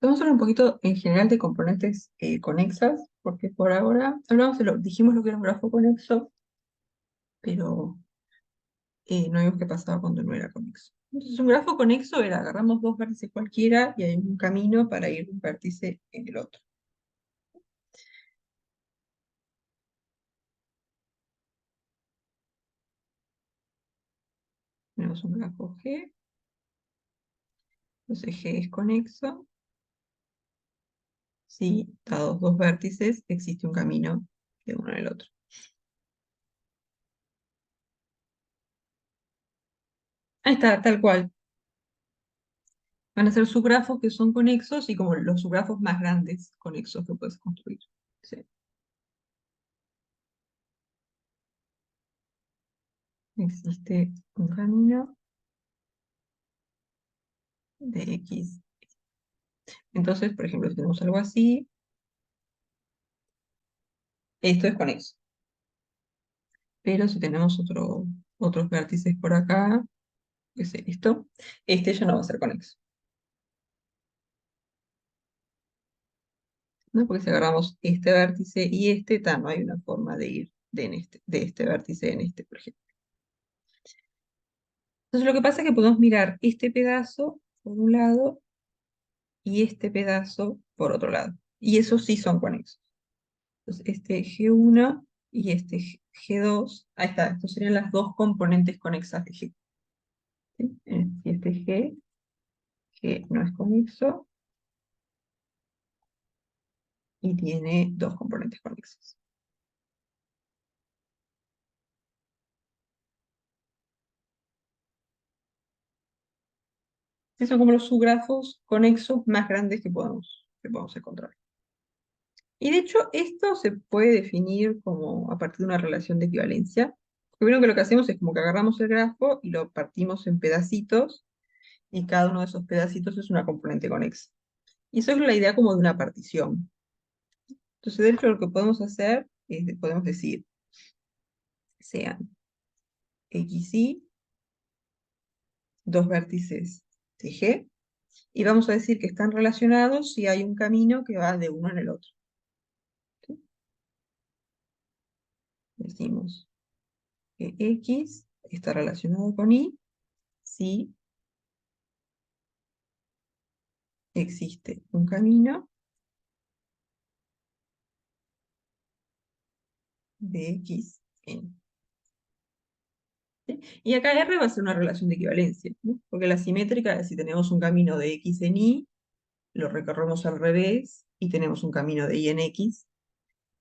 Vamos a hablar un poquito en general de componentes conexas, porque por ahora dijimos lo que era un grafo conexo, pero no vimos qué pasaba cuando no era conexo. Entonces, un grafo conexo era, agarramos dos vértices cualquiera y hay un camino para ir de un vértice en el otro. Tenemos un grafo G, entonces G es conexo. Si dados dos vértices, existe un camino de uno en el otro. Ahí está, tal cual. Van a ser subgrafos que son conexos y como los subgrafos más grandes conexos que puedes construir. Sí. Existe un camino de X. Entonces, por ejemplo, si tenemos algo así, esto es conexo. Pero si tenemos otros vértices por acá, que es esto, este ya no va a ser conexo. ¿No? Porque si agarramos este vértice y este, no hay una forma de ir de este vértice en este, por ejemplo. Entonces lo que pasa es que podemos mirar este pedazo por un lado y este pedazo por otro lado. Y esos sí son conexos. Entonces este G1 y este G2, ahí está, estos serían las dos componentes conexas de G. ¿Sí? Y este G no es conexo y tiene dos componentes conexos. Esos son como los subgrafos conexos más grandes que podemos encontrar. Y de hecho, esto se puede definir como a partir de una relación de equivalencia. Primero que lo que hacemos es como que agarramos el grafo y lo partimos en pedacitos, y cada uno de esos pedacitos es una componente conexa. Y eso es la idea como de una partición. Entonces, de hecho, lo que podemos hacer es, podemos decir, sean XY, dos vértices de G, y vamos a decir que están relacionados si hay un camino que va de uno en el otro. ¿Sí? Decimos que X está relacionado con Y si existe un camino de X en. ¿Sí? Y acá R va a ser una relación de equivalencia, ¿no? Porque la simétrica es si tenemos un camino de X en Y, lo recorremos al revés y tenemos un camino de Y en X,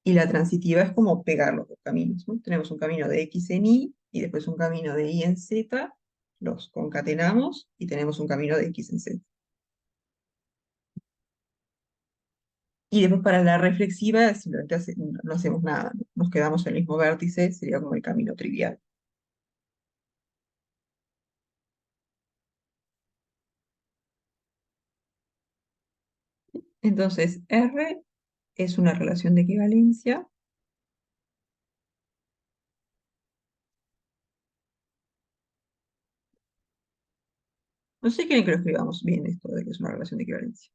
y la transitiva es como pegar los dos caminos, ¿no? Tenemos un camino de X en Y y después un camino de Y en Z, los concatenamos y tenemos un camino de X en Z. Y después para la reflexiva simplemente no hacemos nada, ¿no? Nos quedamos en el mismo vértice, sería como el camino trivial. Entonces, R es una relación de equivalencia. No sé si quieren que lo escribamos bien esto de que es una relación de equivalencia.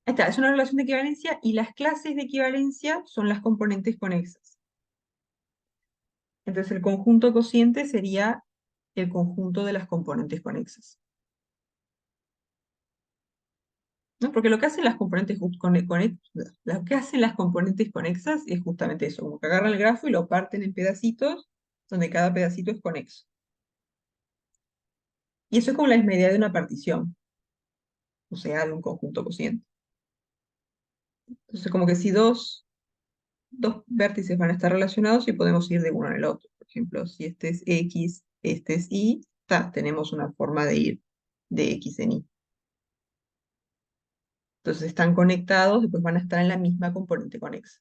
Ahí está, es una relación de equivalencia y las clases de equivalencia son las componentes conexas. Entonces el conjunto cociente sería el conjunto de las componentes conexas. ¿No? Porque lo que hacen las componentes lo que hacen las componentes conexas es justamente eso, como que agarran el grafo y lo parten en pedacitos, donde cada pedacito es conexo. Y eso es como la medida de una partición, o sea, de un conjunto cociente. Entonces, como que si dos vértices van a estar relacionados y podemos ir de uno en el otro. Por ejemplo, si este es X, este es Y, tenemos una forma de ir de X en Y. Entonces están conectados, después van a estar en la misma componente conexa.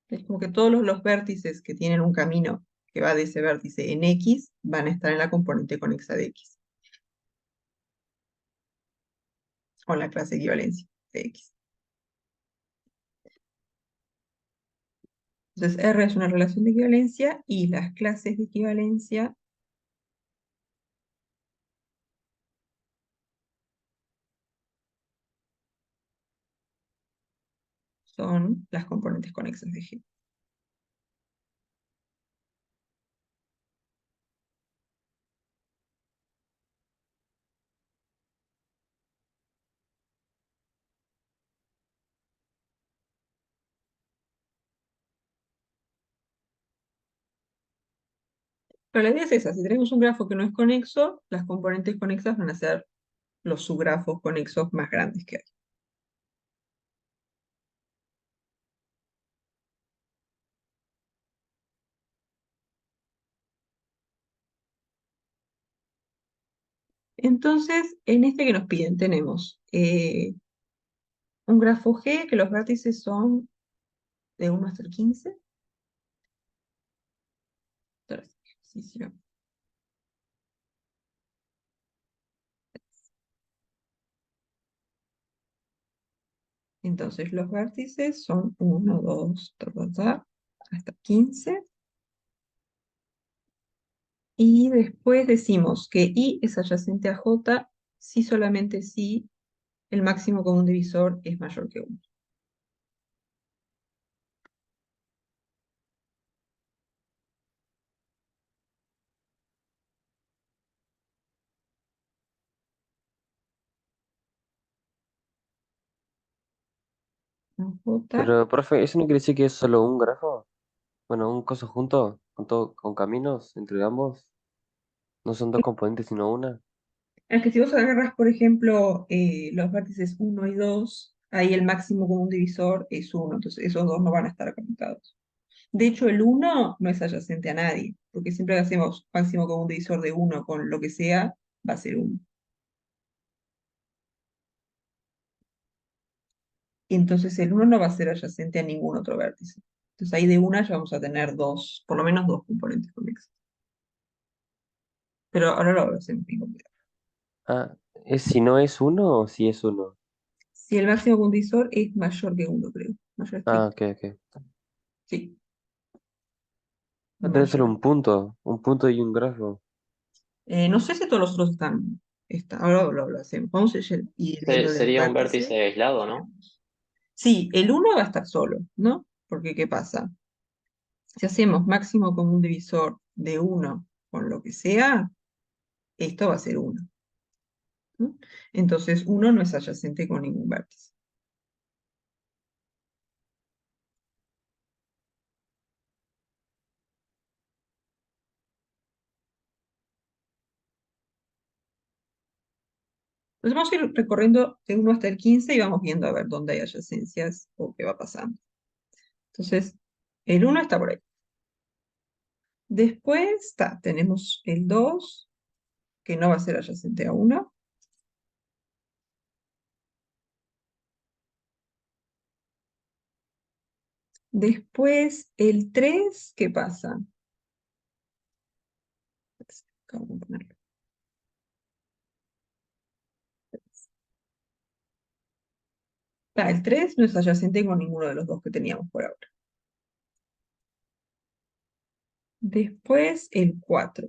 Es como que todos los vértices que tienen un camino que va de ese vértice en X van a estar en la componente conexa de X, con la clase equivalencia de X. Entonces, R es una relación de equivalencia y las clases de equivalencia son las componentes conexas de G. Pero la idea es esa, si tenemos un grafo que no es conexo, las componentes conexas van a ser los subgrafos conexos más grandes que hay. Entonces, en este que nos piden, tenemos un grafo G que los vértices son de 1 hasta el 15. Entonces, ejercicio. Entonces, los vértices son 1, 2, hasta 15. Y después decimos que I es adyacente a J si solamente si el máximo común divisor es mayor que 1. J, Pero, profe, ¿eso no quiere decir que es solo un grafo? Bueno, un coso junto, con caminos entre ambos. No son dos componentes, sino una. es que si vos agarras, por ejemplo, los vértices 1 y 2, ahí el máximo común divisor es 1, entonces esos dos no van a estar conectados. De hecho, el 1 no es adyacente a nadie, porque siempre que hacemos máximo común divisor de 1 con lo que sea, va a ser 1. Y entonces el 1 no va a ser adyacente a ningún otro vértice. Entonces ahí de una ya vamos a tener dos, por lo menos dos componentes conexos. Pero ahora lo hacemos bien completo. Ah, ¿es si no es uno o si es uno? Si el máximo común divisor es mayor que 1, creo. Mayor Ah, estricto. ok, ok. Sí, Debe ser mayor. un punto y un grafo. No sé si todos los otros ahora lo hacemos. Vamos a ir viendo de los Sería un vértices. vértice aislado, ¿no? Sí, el 1 va a estar solo, ¿no? Porque ¿qué pasa? Si hacemos máximo común divisor de 1 con lo que sea, esto va a ser 1. ¿No? Entonces 1 no es adyacente con ningún vértice. Entonces vamos a ir recorriendo de 1 hasta el 15 y vamos viendo a ver dónde hay adyacencias o qué va pasando. Entonces, el 1 está por ahí. Después tenemos el 2 que no va a ser adyacente a 1. Después el 3, ¿qué pasa? ¿Cómo ponerlo? El 3 no es adyacente con ninguno de los dos que teníamos por ahora. Después el 4.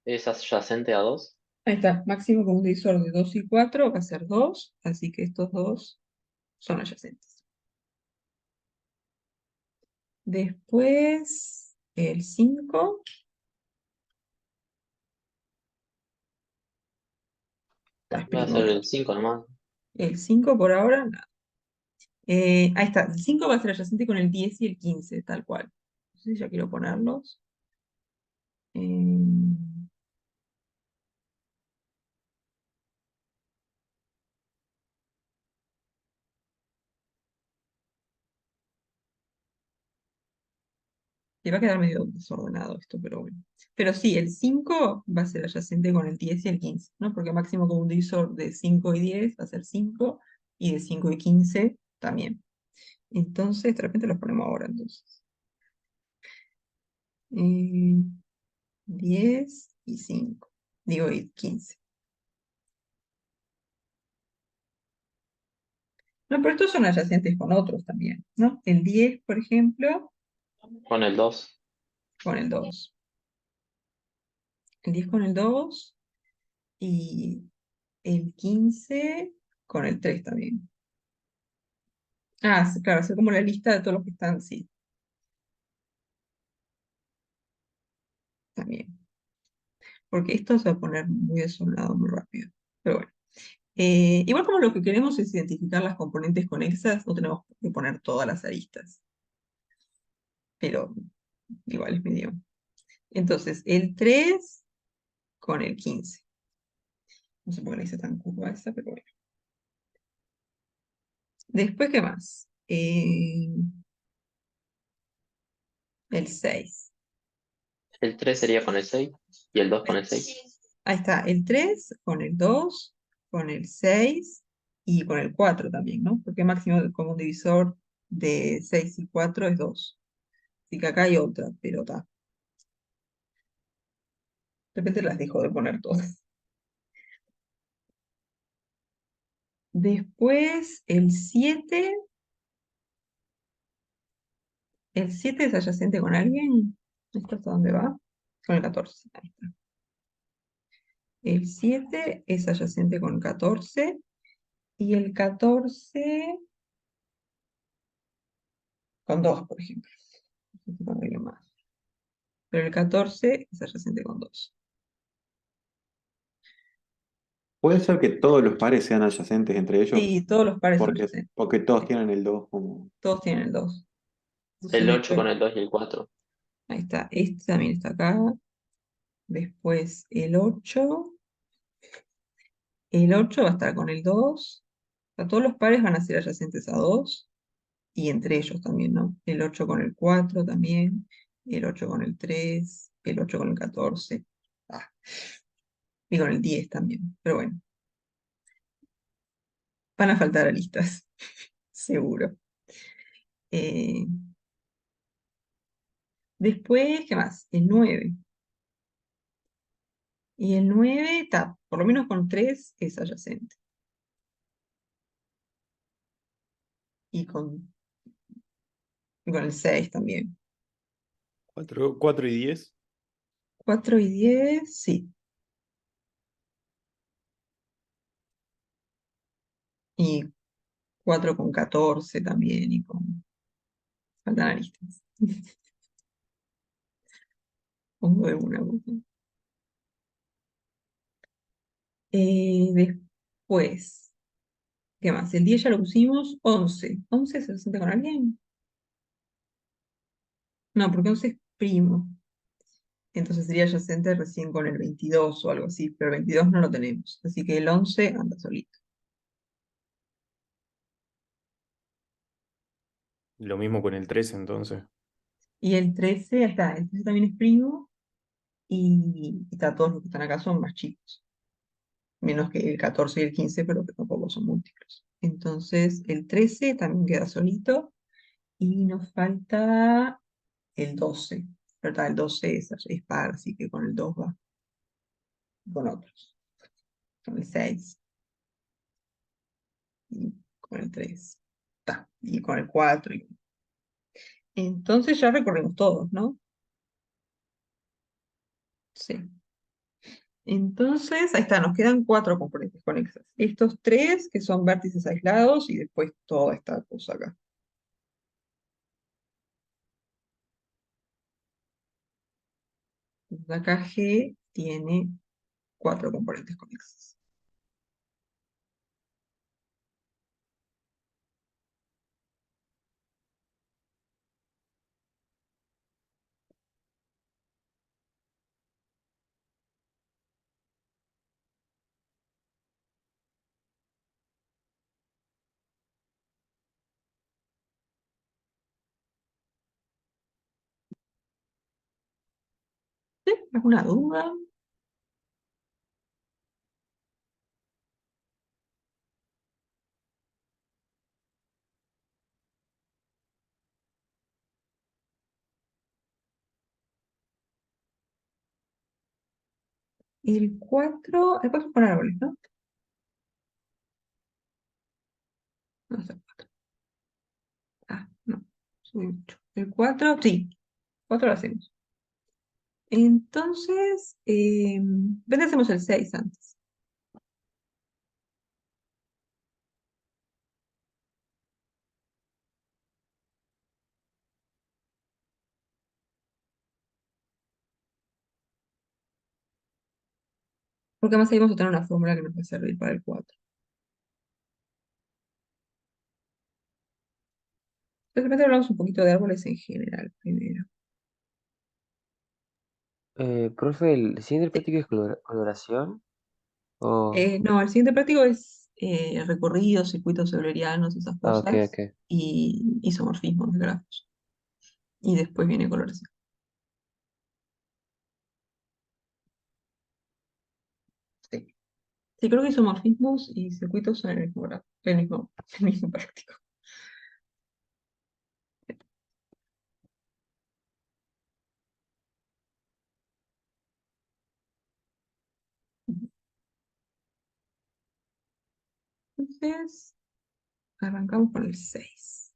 Es adyacente a 2. Ahí está, máximo común divisor de 2 y 4 va a ser 2, así que estos dos son adyacentes. Después el 5, es Va a ser primero. el 5 nomás. El 5 por ahora, nada. Ahí está, el 5 va a ser adyacente con el 10 y el 15, tal cual. No sé si ya quiero ponerlos. Eh, Le va a quedar medio desordenado esto, pero bueno. Pero sí, el 5 va a ser adyacente con el 10 y el 15, ¿no? Porque máximo común divisor de 5 y 10 va a ser 5, y de 5 y 15 también. Entonces, de repente los ponemos ahora, entonces. Eh, 10 y 5. Digo, y 15. No, pero estos son adyacentes con otros también, ¿no? El 10, por ejemplo, Con el 2. con el 2. El 10 con el 2 y el 15 con el 3 también. Ah, sí, claro, hacer como la lista de todos los que están, sí, también. Porque esto se va a poner muy desordenado muy rápido. Pero bueno. Igual como lo que queremos es identificar las componentes conexas, no tenemos que poner todas las aristas. Pero igual es medio. Entonces, el 3 con el 15. No sé por qué le hice tan curva esa, pero bueno. Después, ¿qué más? El 6. El 3 sería con el 6 y el 2 con el 6. Ahí está, el 3 con el 2 con el 6 y con el 4 también, ¿no? Porque máximo común divisor de 6 y 4 es 2. Así que acá hay otra, pero está. De repente las dejo de poner todas. Después, el 7 es adyacente con alguien. ¿Esto hasta dónde va? Con el 14. Ahí está. El 7 es adyacente con 14 y el 14 con 2, por ejemplo. No sé si con alguien más. Pero el 14 es adyacente con 2. Puede ser que todos los pares sean adyacentes entre ellos, Sí, todos los pares son porque, adyacentes. porque todos tienen el 2 como... Todos tienen el 2. Entonces, El de 8 hecho, con el 2 y el 4. ahí está. Este también está acá. Después el 8. El 8 va a estar con el 2. O sea, todos los pares van a ser adyacentes a 2. Y entre ellos también, ¿no? El 8 con el 4 también. El 8 con el 3. El 8 con el 14. Ah, y con el 10 también. Pero bueno, van a faltar aristas. Seguro. Eh, Después, ¿qué más? El 9. Y el 9 está, por lo menos con 3 es adyacente. Y con el 6 también. 4 y 10. 4 y 10 sí. Y 4 con 14 también. Y con. Faltan aristas. Pongo de una. Después, ¿qué más? El 10 ya lo pusimos. 11. ¿11 se siente con alguien? No, porque 11 es primo. Entonces sería adyacente recién con el 22 o algo así, pero el 22 no lo tenemos. Así que el 11 anda solito. Lo mismo con el 13 entonces. Y el 13, ahí está, el 13 también es primo y está, todos los que están acá son más chicos. Menos que el 14 y el 15, pero que tampoco son múltiplos. Entonces el 13 también queda solito y nos falta el 12. ¿Verdad? El 12 es par, así que con el 2 va. Con otros. Con el 6 y con el 3. Está. Y con el 4. Entonces ya recorrimos todos, ¿no? Sí. Entonces, ahí está, nos quedan 4 componentes conexas. Estos 3 que son vértices aislados y después toda esta cosa acá. Entonces, acá G tiene 4 componentes conexos. ¿Sí? ¿Alguna duda? El 4 con árboles, ¿no? No es el 4. Ah, no. Subí mucho. El 4, sí. 4 lo hacemos. Entonces, ¿ven? Hacemos el 6 antes. Porque además ahí vamos a tener una fórmula que nos va a servir para el 4. Entonces, hablamos un poquito de árboles en general primero. Profe, ¿el siguiente práctico es coloración? O... No, el siguiente práctico es recorridos, circuitos eulerianos, esas Ah, ok, cosas, ok. y isomorfismos de grafos. Y después viene coloración. Sí. Sí, creo que isomorfismos y circuitos son el mismo grafo, el mismo práctico. Entonces, arrancamos con el 6.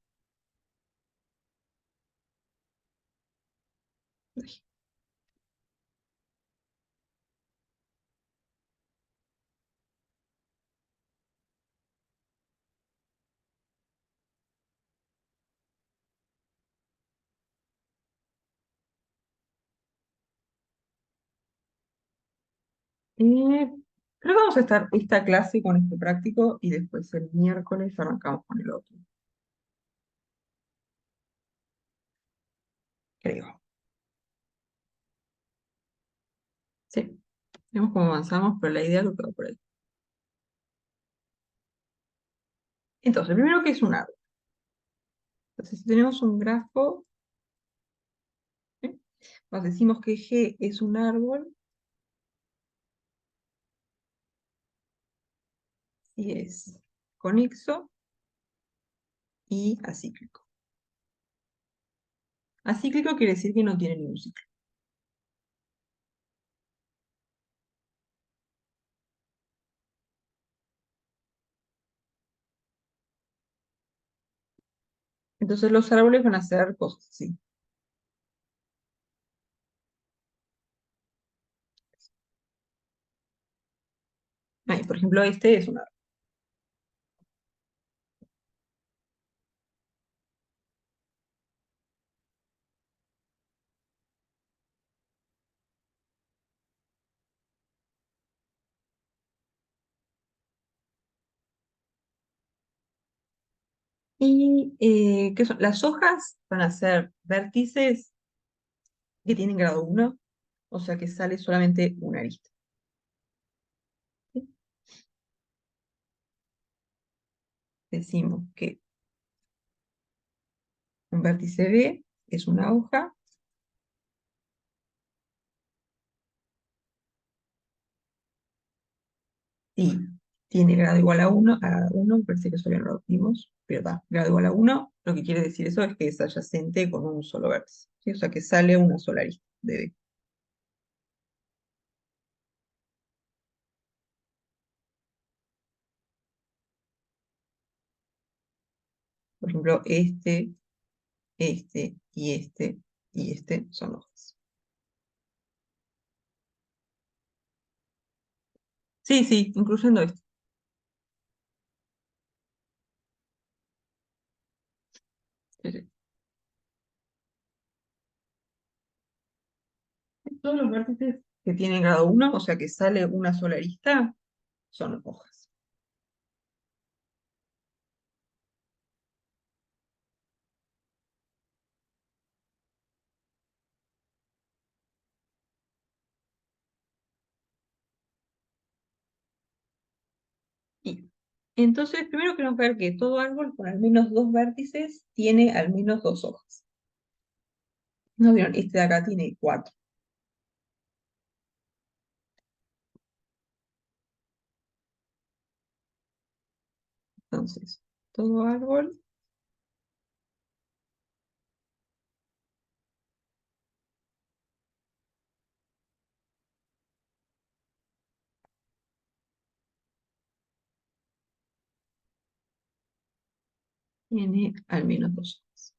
Creo que vamos a estar esta clase con este práctico y después el miércoles arrancamos con el otro. Creo. Sí. Vemos cómo avanzamos, pero la idea lo que va por ahí. Entonces, primero, ¿qué es un árbol? Entonces, si tenemos un grafo, ¿sí? Nos decimos que G es un árbol y es conexo y acíclico. Acíclico quiere decir que no tiene ningún ciclo. Entonces, los árboles van a hacer cosas así. Ahí, por ejemplo, este es un árbol. Y ¿qué son? Las hojas van a ser vértices que tienen grado 1, o sea que sale solamente una arista. ¿Sí? Decimos que un vértice B es una hoja y tiene grado igual a 1, me parece que eso ya lo vimos, pero da, grado igual a 1, lo que quiere decir eso es que es adyacente con un solo vértice, ¿sí? O sea que sale una sola arista de B. Por ejemplo, este y este son hojas. Sí, sí, incluyendo esto. Sí, sí. Todos los vértices que tienen grado 1, o sea que sale una sola arista, son hojas. Y entonces, primero queremos ver que todo árbol con al menos dos vértices tiene al menos dos hojas. ¿No vieron? Este de acá tiene 4. Entonces, todo árbol tiene al menos 2 hojas.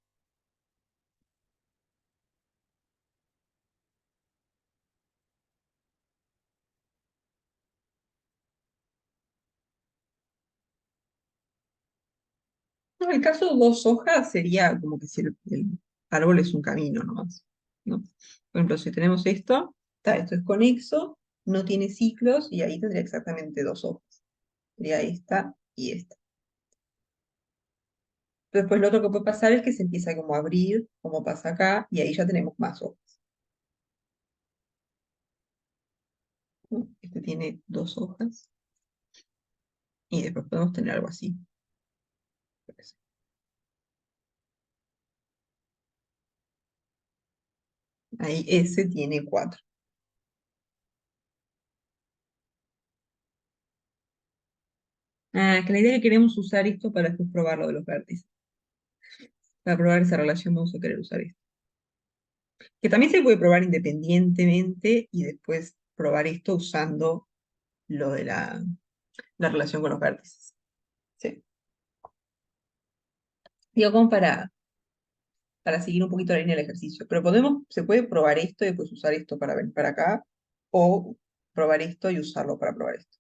No, el caso de 2 hojas sería como que si el árbol es un camino nomás, ¿no? Por ejemplo, si tenemos esto, esto es conexo, no tiene ciclos y ahí tendría exactamente 2 hojas. Sería esta y esta. Después lo otro que puede pasar es que se empieza como a abrir, como pasa acá, y ahí ya tenemos más hojas, ¿no? Este tiene 2 hojas y después podemos tener algo así. Ahí ese tiene 4. Que la idea es que queremos usar esto para después probar lo de los vértices. Para probar esa relación vamos a querer usar esto. Que también se puede probar independientemente y después probar esto usando lo de la relación con los vértices. Sí. Digo, como para seguir un poquito la línea del ejercicio. Pero se puede probar esto y después usar esto para venir para acá, o probar esto y usarlo para probar esto.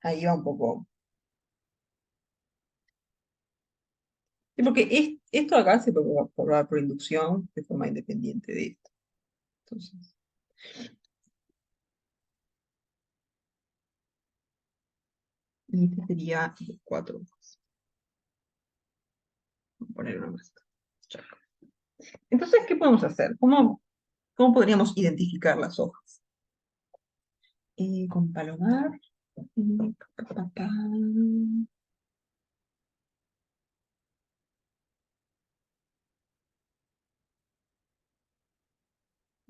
Ahí va un poco. Sí, porque esto acá se puede probar por inducción de forma independiente de esto. Entonces, y este sería los 4 hojas. Voy a poner una más. Chao. Entonces, ¿qué podemos hacer? ¿Cómo podríamos identificar las hojas? Con Palomar. Pa, pa, pa.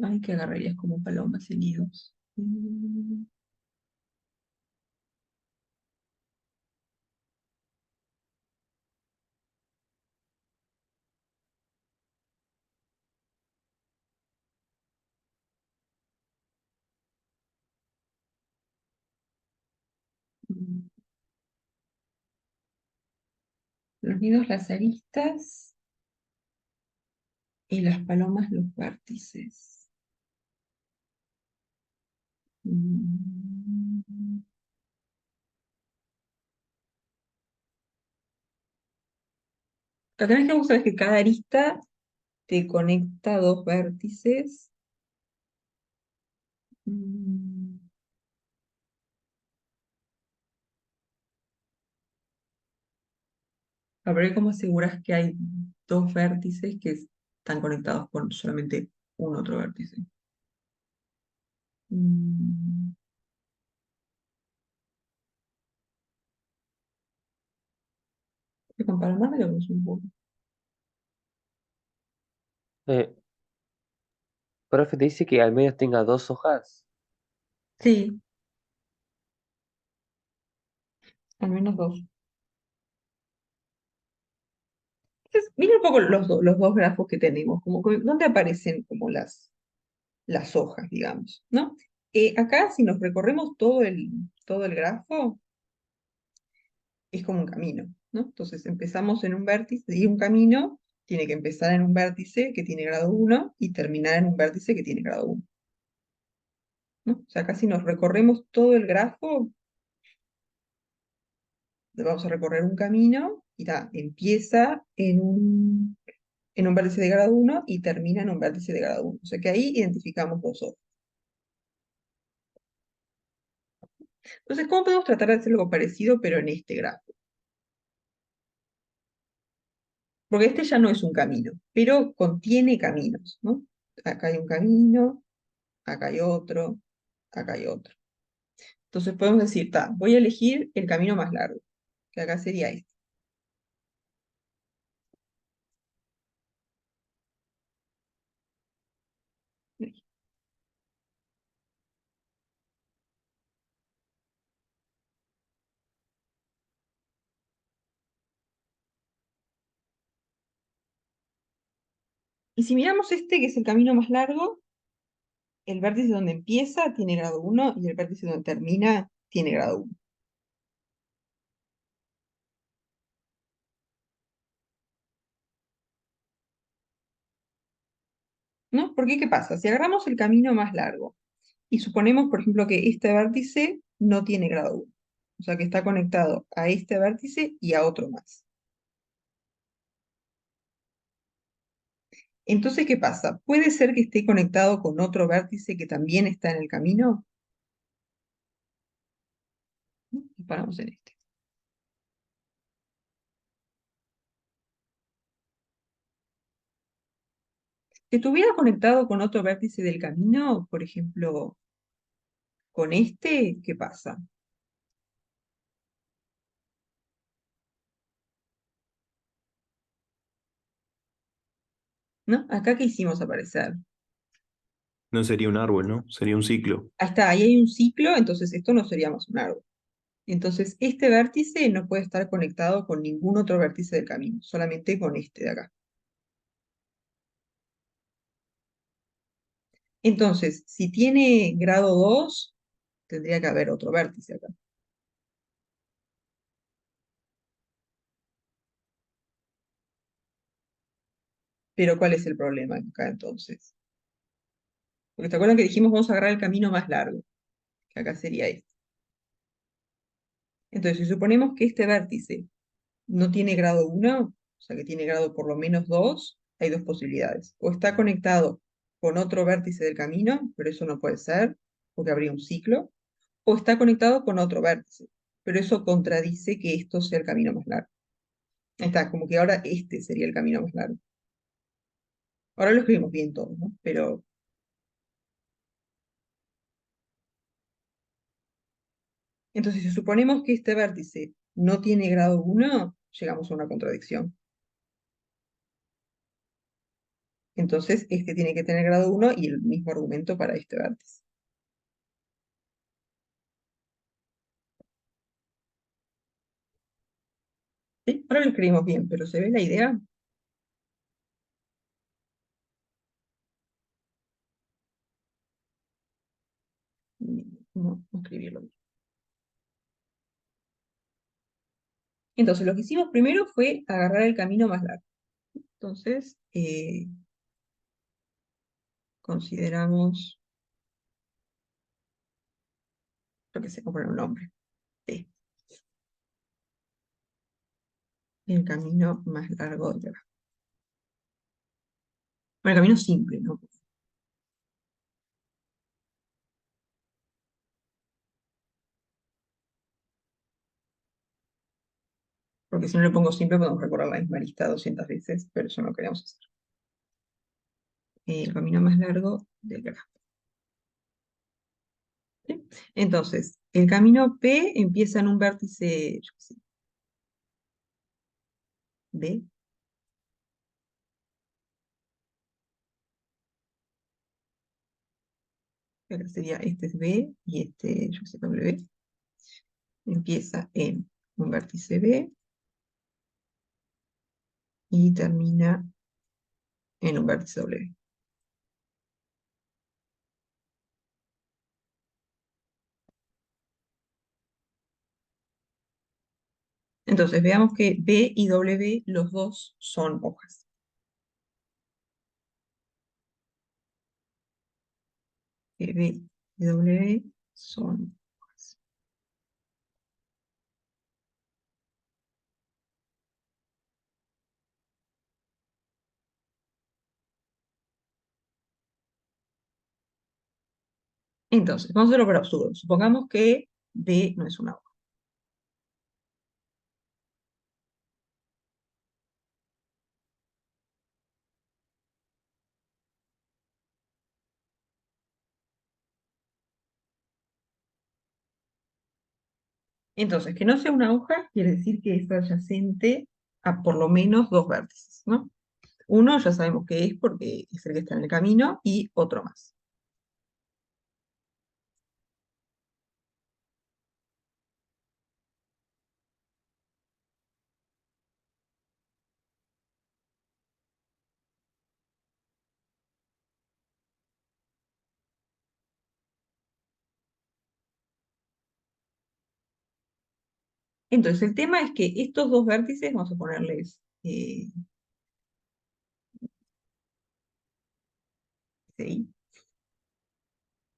Ay, que agarrarías como palomas seguidos. Los nidos las aristas y las palomas los vértices. Mm. Lo que tenés que buscar es que cada arista te conecta 2 vértices. Mm. A ver cómo aseguras que hay 2 vértices que están conectados con solamente un otro vértice. Mm. Con palomar me lo uso un poco. Eh, profe, te dice que al menos tenga 2 hojas. Sí, al menos 2. Entonces, mira un poco los 2 grafos que tenemos, ¿dónde aparecen como las hojas, digamos, ¿no? Acá, si nos recorremos todo el grafo, es como un camino, ¿no? Entonces empezamos en un vértice y un camino tiene que empezar en un vértice que tiene grado 1 y terminar en un vértice que tiene grado 1, ¿no? O sea, acá si nos recorremos todo el grafo, vamos a recorrer un camino y empieza en un vértice de grado 1 y termina en un vértice de grado 1. O sea que ahí identificamos 2 hojas. Entonces, ¿cómo podemos tratar de hacer algo parecido, pero en este grafo? Porque este ya no es un camino, pero contiene caminos, ¿no? Acá hay un camino, acá hay otro, acá hay otro. Entonces podemos decir, voy a elegir el camino más largo, que acá sería este. Y si miramos este, que es el camino más largo, el vértice donde empieza tiene grado 1 y el vértice donde termina tiene grado 1. ¿no? Porque, ¿qué pasa? Si agarramos el camino más largo y suponemos, por ejemplo, que este vértice no tiene grado 1, o sea, que está conectado a este vértice y a otro más. Entonces, ¿qué pasa? ¿Puede ser que esté conectado con otro vértice que también está en el camino? ¿No? Y paramos en este. Si estuviera conectado con otro vértice del camino, por ejemplo, con este, ¿qué pasa? ¿No? Acá, ¿qué hicimos aparecer? No sería un árbol, ¿no? Sería un ciclo. Ahí está, ahí hay un ciclo, entonces esto no sería más un árbol. Entonces, este vértice no puede estar conectado con ningún otro vértice del camino, solamente con este de acá. Entonces, si tiene grado 2, tendría que haber otro vértice acá. Pero, ¿cuál es el problema acá entonces? Porque te acuerdan que dijimos vamos a agarrar el camino más largo, que acá sería este. Entonces, si suponemos que este vértice no tiene grado 1, o sea que tiene grado por lo menos 2, hay dos posibilidades. O está conectado con otro vértice del camino, pero eso no puede ser, porque habría un ciclo, o está conectado con otro vértice, pero eso contradice que esto sea el camino más largo. Ahí está, como que ahora este sería el camino más largo. Ahora lo escribimos bien todo, ¿no? Pero, entonces, si suponemos que este vértice no tiene grado 1, llegamos a una contradicción. Entonces, este tiene que tener grado 1 y el mismo argumento para este vértice. ¿Sí? Ahora lo escribimos bien, pero ¿se ve la idea? No, no escribirlo bien. Entonces, lo que hicimos primero fue agarrar el camino más largo. Entonces, consideramos, lo que sé, vamos a poner un nombre. Sí, el camino más largo de acá. Bueno, el camino simple, ¿no? Porque si no le pongo simple podemos recorrer la misma lista 200 veces, pero eso no queremos hacer. El camino más largo del grafo. ¿Sí? Entonces, el camino P empieza en un vértice, yo qué sé, B. Acá sería este es B y este, yo qué sé, W. Empieza en un vértice B y termina en un vértice W. Entonces, veamos que B y W, los dos son hojas. Que B y W son hojas. Entonces, vamos a hacerlo por absurdo. Supongamos que B no es una hoja. Entonces, que no sea una hoja quiere decir que es adyacente a por lo menos dos vértices, ¿no? Uno ya sabemos que es porque es el que está en el camino y otro más. Entonces, el tema es que estos dos vértices, vamos a ponerles e y.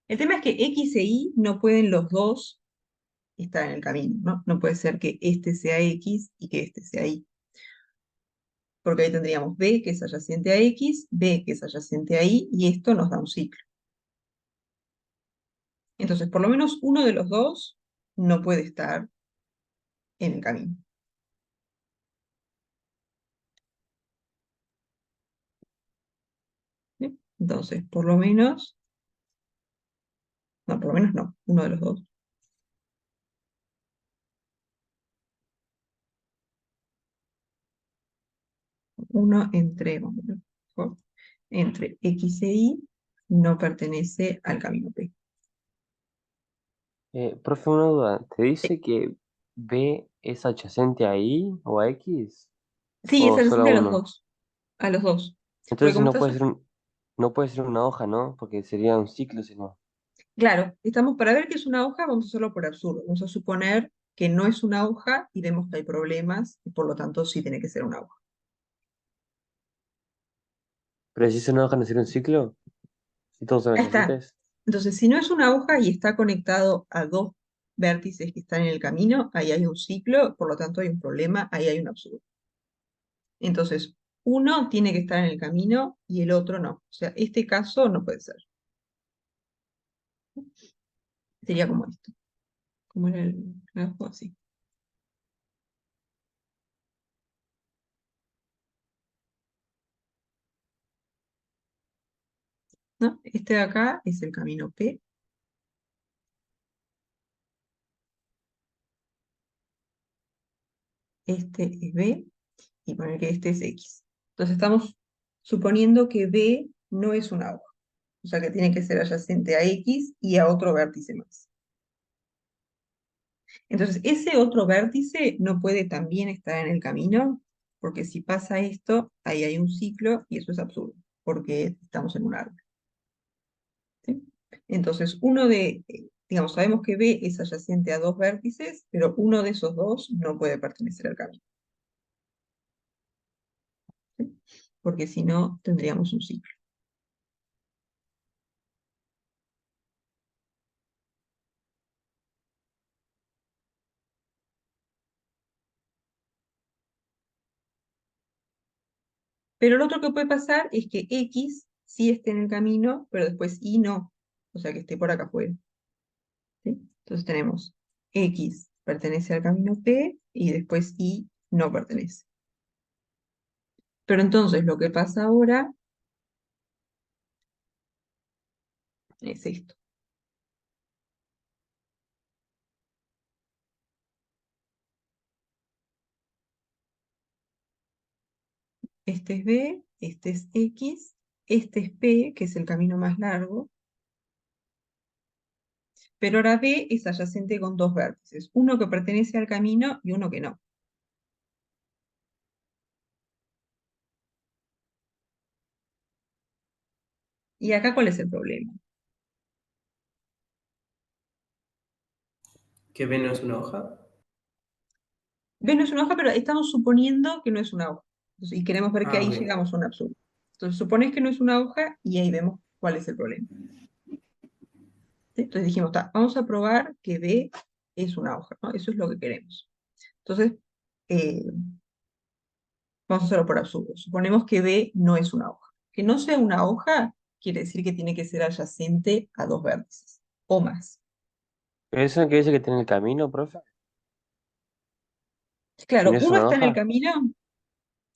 El tema es que X e Y no pueden los dos estar en el camino, ¿no? No puede ser que este sea X y que este sea Y. Porque ahí tendríamos B, que es adyacente a X, B, que es adyacente a Y, y esto nos da un ciclo. Entonces, por lo menos uno de los dos no puede estar en el camino. ¿Sí? Entonces, por lo menos, no, por lo menos no, uno de los dos. Uno entre, vamos a ver, mejor, entre X e Y no pertenece al camino P. Profe, una duda. ¿Te dice que B es adyacente a I o a X? Sí, es ¿O solo a adyacente a los uno? dos. A los dos. Porque Entonces como no está puede ser no puede ser una hoja, ¿no? Porque sería un ciclo, si no. claro, estamos para ver qué es una hoja, vamos a hacerlo por absurdo. Vamos a suponer que no es una hoja y vemos que hay problemas y por lo tanto sí tiene que ser una hoja. Pero si es una hoja, ¿no sería un ciclo? Si todos son Ahí está. adyacentes. Entonces, si no es una hoja y está conectado a dos vértices que están en el camino, ahí hay un ciclo, por lo tanto hay un problema, ahí hay un absurdo. Entonces, uno tiene que estar en el camino y el otro no. O sea, este caso no puede ser. Sería como esto. Como era el grafo así. ¿No? Este de acá es el camino P. Este es B. Y poner que este es X. Entonces estamos suponiendo que B no es una hoja. O sea que tiene que ser adyacente a X y a otro vértice más. Entonces, ese otro vértice no puede también estar en el camino, porque si pasa esto, ahí hay un ciclo y eso es absurdo, porque estamos en un árbol. ¿Sí? Entonces, digamos, sabemos que B es adyacente a dos vértices, pero uno de esos dos no puede pertenecer al camino. ¿Sí? Porque si no, tendríamos un ciclo. Pero lo otro que puede pasar es que X sí esté en el camino, pero después Y no. O sea, que esté por acá afuera. ¿Sí? Entonces tenemos X pertenece al camino P y después Y no pertenece. Pero entonces lo que pasa ahora es esto. Este es B, este es X, este es P, que es el camino más largo, pero ahora B es adyacente con dos vértices, uno que pertenece al camino y uno que no. ¿Y acá cuál es el problema? ¿Que B no es una hoja? B no es una hoja, pero estamos suponiendo que no es una hoja. Entonces, y queremos ver que Ah, ahí ok. llegamos a un absurdo. Entonces, supones que no es una hoja y ahí vemos cuál es el problema. ¿Sí? Entonces dijimos, vamos a probar que B es una hoja, ¿no? Eso es lo que queremos. Entonces, eh, vamos a hacerlo por absurdo. Suponemos que B no es una hoja. Que no sea una hoja quiere decir que tiene que ser adyacente a dos vértices o más. ¿Pero eso no quiere decir que tiene el camino, profe? ¿Y no Claro, es uno una está en el hoja? camino,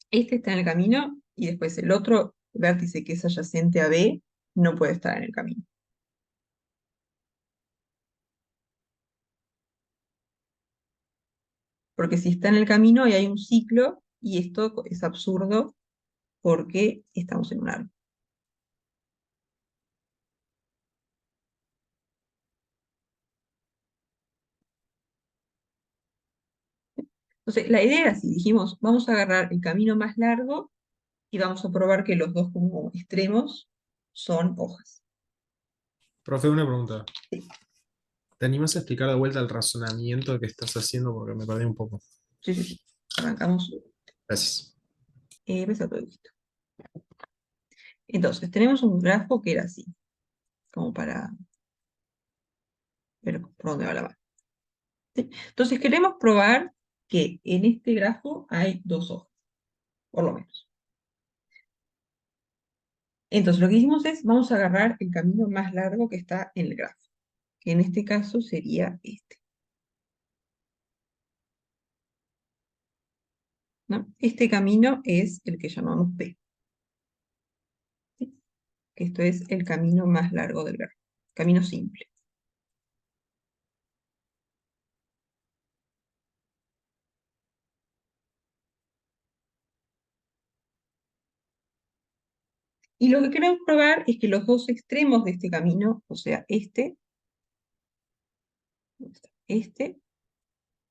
este está en el camino y después el otro vértice que es adyacente a B no puede estar en el camino. Porque si está en el camino ahí hay un ciclo y esto es absurdo porque estamos en un árbol. Entonces, la idea era así, dijimos, vamos a agarrar el camino más largo y vamos a probar que los dos como extremos son hojas. Profe, una pregunta. Sí, ¿Te animas a explicar de vuelta el razonamiento que estás haciendo? Porque me perdí un poco. sí, sí, sí. Arrancamos. Gracias. Ves a todo esto. Entonces, tenemos un grafo que era así, como para ver por dónde va la mano. ¿Sí? Entonces, queremos probar que en este grafo hay dos hojas, por lo menos. Entonces, lo que hicimos es, vamos a agarrar el camino más largo que está en el grafo, que en este caso sería este. ¿No? Este camino es el que llamamos P. ¿Sí? Que esto es el camino más largo del grafo, camino simple. Y lo que queremos probar es que los dos extremos de este camino, o sea, este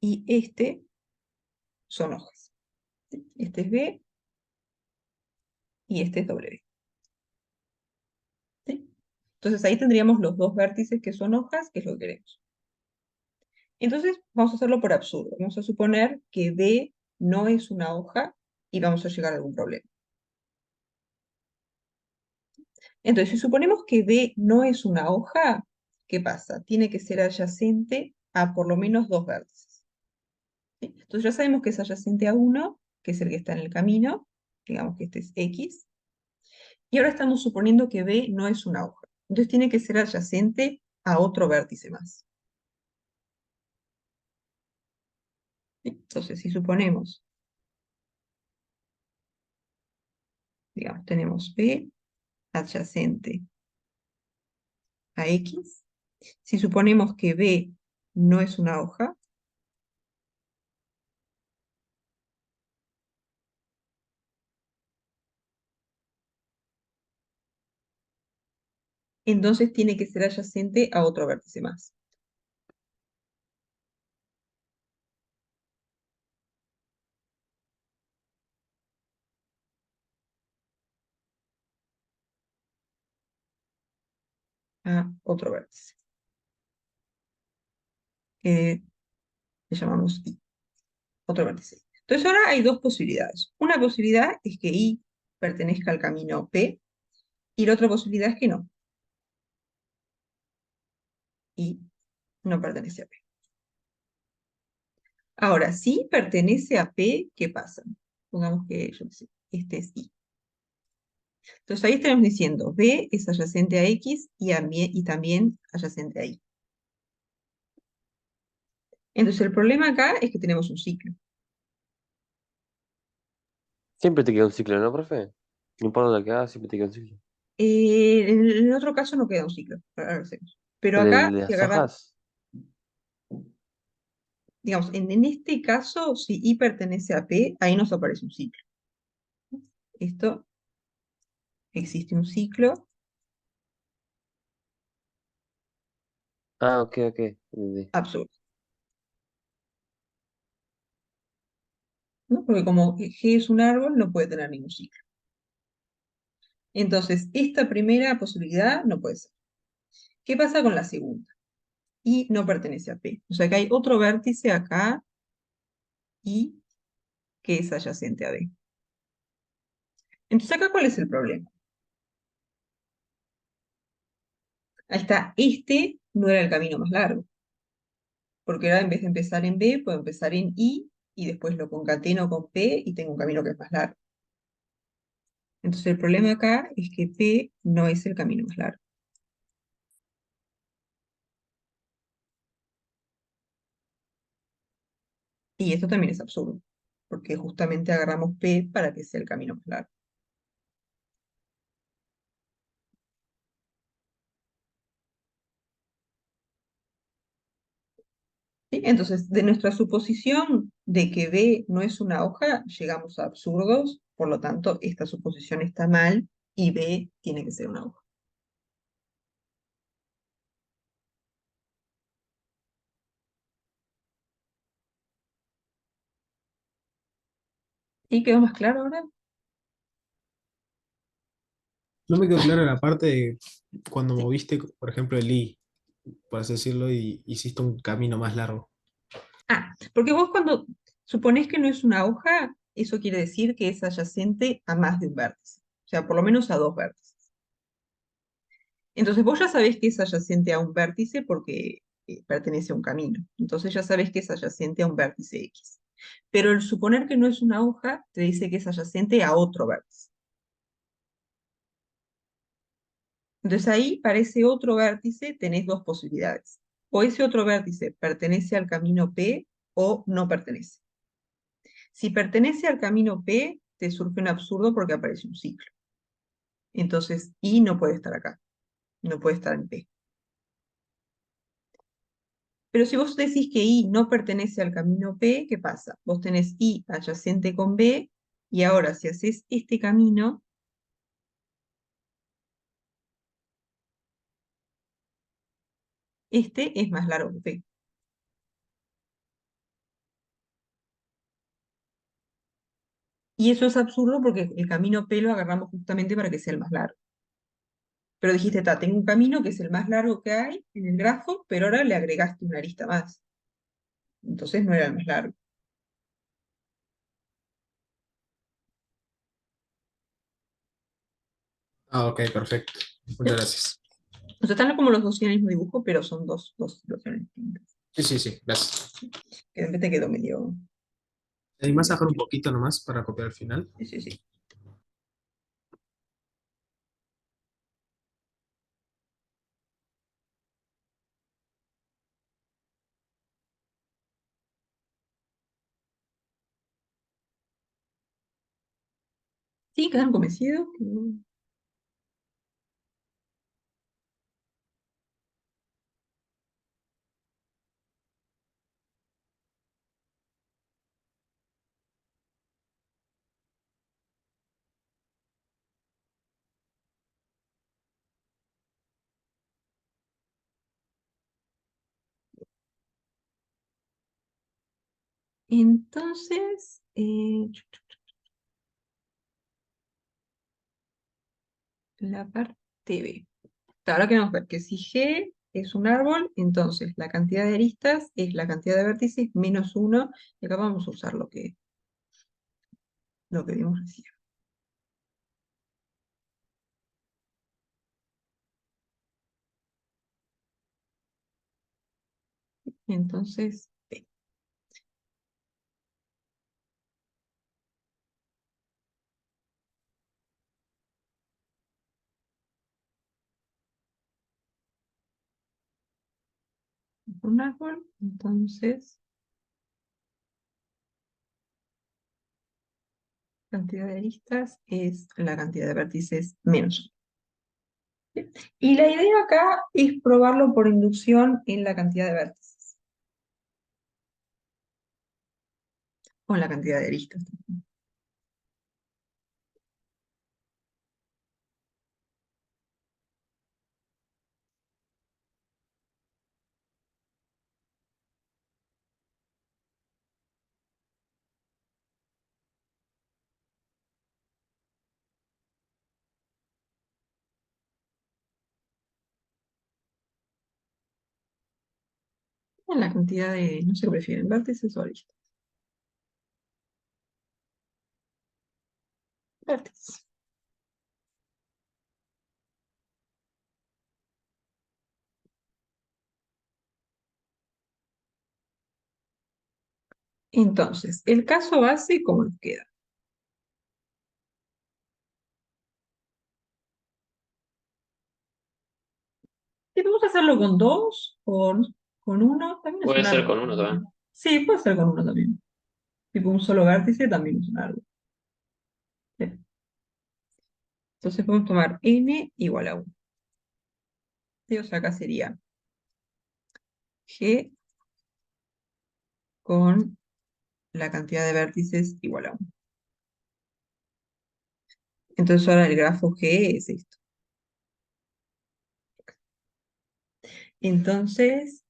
y este, son hojas. ¿Sí? Este es B y este es W. ¿Sí? Entonces ahí tendríamos los dos vértices que son hojas, que es lo que queremos. Entonces vamos a hacerlo por absurdo. Vamos a suponer que B no es una hoja y vamos a llegar a algún problema. Entonces, si suponemos que B no es una hoja, ¿qué pasa? Tiene que ser adyacente a por lo menos dos vértices. ¿Sí? Entonces ya sabemos que es adyacente a uno, que es el que está en el camino, digamos que este es X, y ahora estamos suponiendo que B no es una hoja. Entonces tiene que ser adyacente a otro vértice más. ¿Sí? Entonces, si suponemos, digamos, tenemos B adyacente a X, si suponemos que B no es una hoja, entonces tiene que ser adyacente a otro vértice más. A otro vértice, que le llamamos I, otro vértice. Entonces ahora hay dos posibilidades. Una posibilidad es que I pertenezca al camino P, y la otra posibilidad es que no. I no pertenece a P. Ahora, si pertenece a P, ¿qué pasa? Pongamos que, yo qué sé, este es I. Entonces ahí estamos diciendo, B es adyacente a X y también adyacente a Y. Entonces el problema acá es que tenemos un ciclo. Siempre te queda un ciclo, ¿no, profe? No importa lo que hagas, siempre te queda un ciclo. En el otro caso no queda un ciclo. Ahora lo hacemos. Pero ¿En acá, el de si las agarramos, hojas? digamos, en este caso, si I pertenece a P, ahí nos aparece un ciclo. Esto, existe un ciclo Ah, ok, ok. Entendí. absurdo, ¿no? Porque como G es un árbol, no puede tener ningún ciclo. Entonces, esta primera posibilidad no puede ser. ¿Qué pasa con la segunda? I no pertenece a P. O sea que hay otro vértice acá, I, que es adyacente a B. Entonces, acá, ¿cuál es el problema? Ahí está, este no era el camino más largo, porque ahora en vez de empezar en B, puedo empezar en I, y después lo concateno con P, y tengo un camino que es más largo. Entonces, el problema acá es que P no es el camino más largo. Y esto también es absurdo, porque justamente agarramos P para que sea el camino más largo. ¿Sí? Entonces, de nuestra suposición de que B no es una hoja, llegamos a absurdos, por lo tanto, esta suposición está mal y B tiene que ser una hoja. ¿Y quedó más claro ahora? No me quedó claro la parte de cuando moviste, por ejemplo, el I, por así decirlo, y hiciste un camino más largo. Ah, porque vos cuando suponés que no es una hoja, eso quiere decir que es adyacente a más de un vértice. sea, por lo menos a dos vértices. Entonces vos ya sabés que es adyacente a un vértice porque pertenece a un camino. Entonces ya sabés que es adyacente a un vértice X. Pero el suponer que no es una hoja te dice que es adyacente a otro vértice. Entonces ahí, para ese otro vértice, tenés dos posibilidades. O ese otro vértice pertenece al camino P o no pertenece. Si pertenece al camino P, te surge un absurdo porque aparece un ciclo. Entonces, I no puede estar acá, no puede estar en P. Pero si vos decís que I no pertenece al camino P, ¿qué pasa? Vos tenés I adyacente con B, y ahora si haces este camino, este es más largo que P. Y eso es absurdo porque el camino P lo agarramos justamente para que sea el más largo. Pero dijiste, tengo un camino que es el más largo que hay en el grafo, pero ahora le agregaste una arista más. Entonces no era el más largo. Ah, ok, perfecto. Muchas gracias. O sea, están como los dos en el mismo dibujo, pero son dos situaciones distintas. Sí, sí, sí, gracias. Que de repente quedó medio... ¿Te animás a dejar un poquito nomás para copiar al final? Sí, sí, sí. Sí, quedaron convencidos. Entonces, la parte B. Ahora queremos ver que si G es un árbol, entonces la cantidad de aristas es la cantidad de vértices menos uno. Y acá vamos a usar lo que vimos recién. Entonces, B. Un árbol, entonces cantidad de aristas es la cantidad de vértices menos uno. Y la idea acá es probarlo por inducción en la cantidad de vértices. O en la cantidad de aristas. En la cantidad de, no sé qué prefieren, vértices o aristas. Vértices. Entonces, el caso base, ¿cómo nos queda? Si podemos hacerlo con dos o con uno, también es Puede un ser árbol. con uno también. Sí, puede ser con uno también. Tipo un solo vértice también es un árbol. Sí. Entonces podemos tomar n igual a 1. O sea, acá sería g con la cantidad de vértices igual a 1. Entonces ahora el grafo G es esto. Entonces,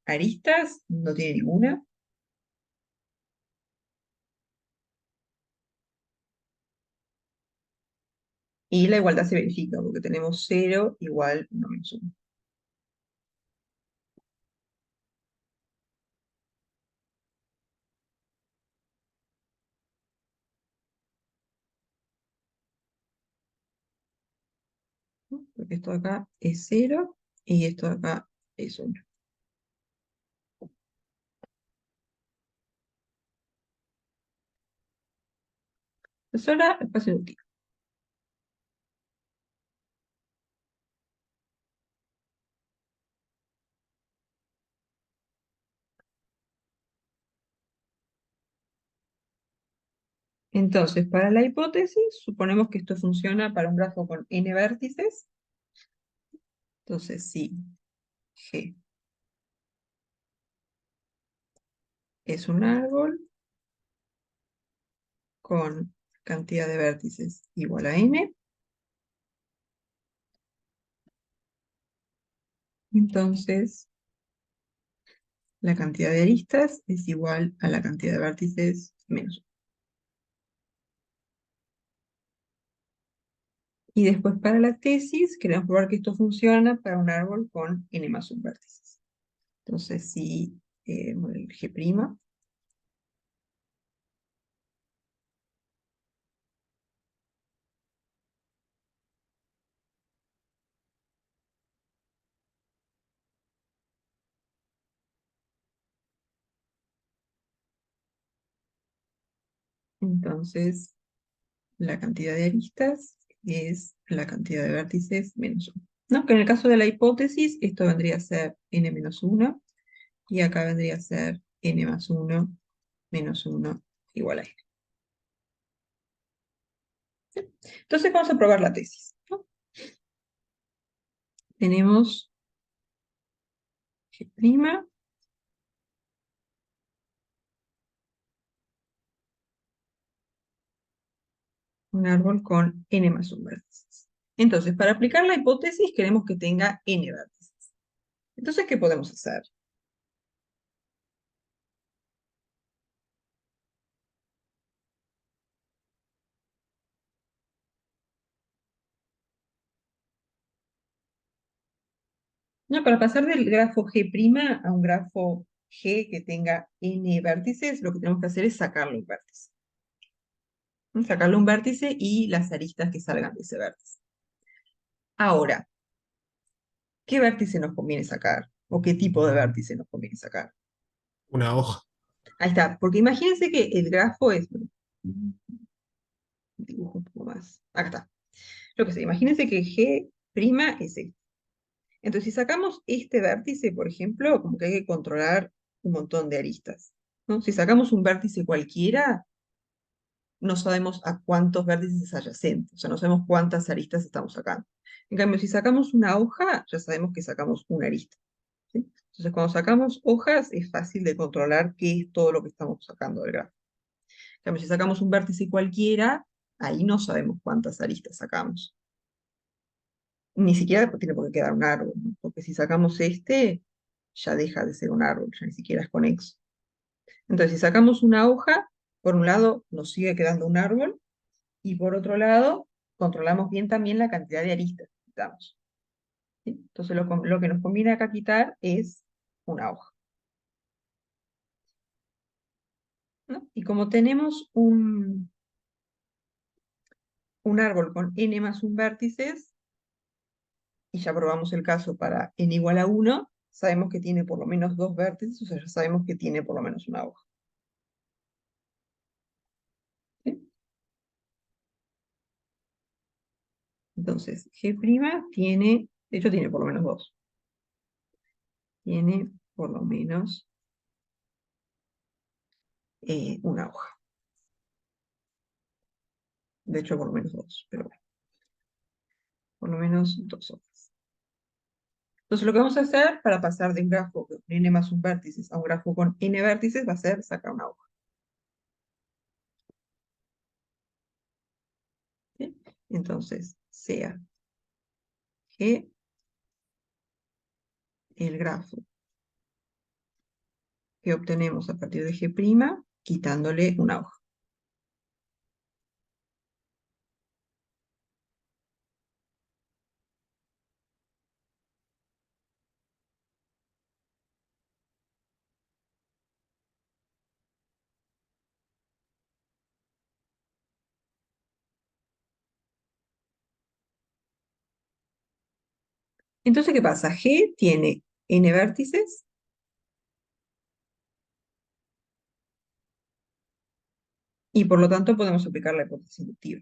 aristas no tiene ninguna. Y la igualdad se verifica porque tenemos 0 igual 1 menos 1. porque esto de acá es 0 y esto de acá es 1. Eso era espacio útil. Entonces, para la hipótesis, suponemos que esto funciona para un grafo con n vértices. Entonces, si G es un árbol con cantidad de vértices igual a n, entonces la cantidad de aristas es igual a la cantidad de vértices menos 1. Y después para la tesis, queremos probar que esto funciona para un árbol con n más 1 vértices. Entonces, si bueno, el G', entonces la cantidad de aristas es la cantidad de vértices menos 1. ¿No? Que en el caso de la hipótesis, esto vendría a ser n menos 1, y acá vendría a ser n más 1 menos 1 igual a n. Entonces vamos a probar la tesis, ¿no? Tenemos G', un árbol con n más 1 vértices. Entonces, para aplicar la hipótesis, queremos que tenga n vértices. Entonces, ¿qué podemos hacer? No, para pasar del grafo G' a un grafo G que tenga n vértices, lo que tenemos que hacer es sacarle un vértice. ¿No? Sacarle un vértice y las aristas que salgan de ese vértice. Ahora, ¿qué vértice nos conviene sacar? ¿O qué tipo de vértice nos conviene sacar? Una hoja. Ahí está, porque imagínense que el grafo es... Dibujo un poco más. Acá está. Lo que sé, imagínense que G' es este. Entonces, si sacamos este vértice, por ejemplo, como que hay que controlar un montón de aristas, ¿no? Si sacamos un vértice cualquiera, no sabemos a cuántos vértices es adyacente, o sea, no sabemos cuántas aristas estamos sacando. En cambio, si sacamos una hoja, ya sabemos que sacamos una arista, ¿sí? Entonces, cuando sacamos hojas, es fácil de controlar qué es todo lo que estamos sacando del grafo. En cambio, si sacamos un vértice cualquiera, ahí no sabemos cuántas aristas sacamos. Ni siquiera tiene por qué quedar un árbol, ¿no? Porque si sacamos este, ya deja de ser un árbol, ya ni siquiera es conexo. Entonces, si sacamos una hoja, por un lado nos sigue quedando un árbol, y por otro lado, controlamos bien también la cantidad de aristas que quitamos, ¿sí? Entonces, lo que nos conviene acá quitar es una hoja, ¿no? Y como tenemos un árbol con n más 1 vértices, y ya probamos el caso para n igual a 1, sabemos que tiene por lo menos 2 vértices, o sea, ya sabemos que tiene por lo menos una hoja. ¿Sí? Entonces, G' tiene, de hecho tiene por lo menos 2. Tiene por lo menos una hoja. De hecho, por lo menos 2, pero bueno, por lo menos 2 hojas. Entonces, lo que vamos a hacer para pasar de un grafo con n más 1 vértices a un grafo con n vértices va a ser sacar una hoja. ¿Sí? Entonces, sea G el grafo que obtenemos a partir de G', quitándole una hoja. Entonces, ¿qué pasa? G tiene n vértices y por lo tanto podemos aplicar la hipótesis inductiva.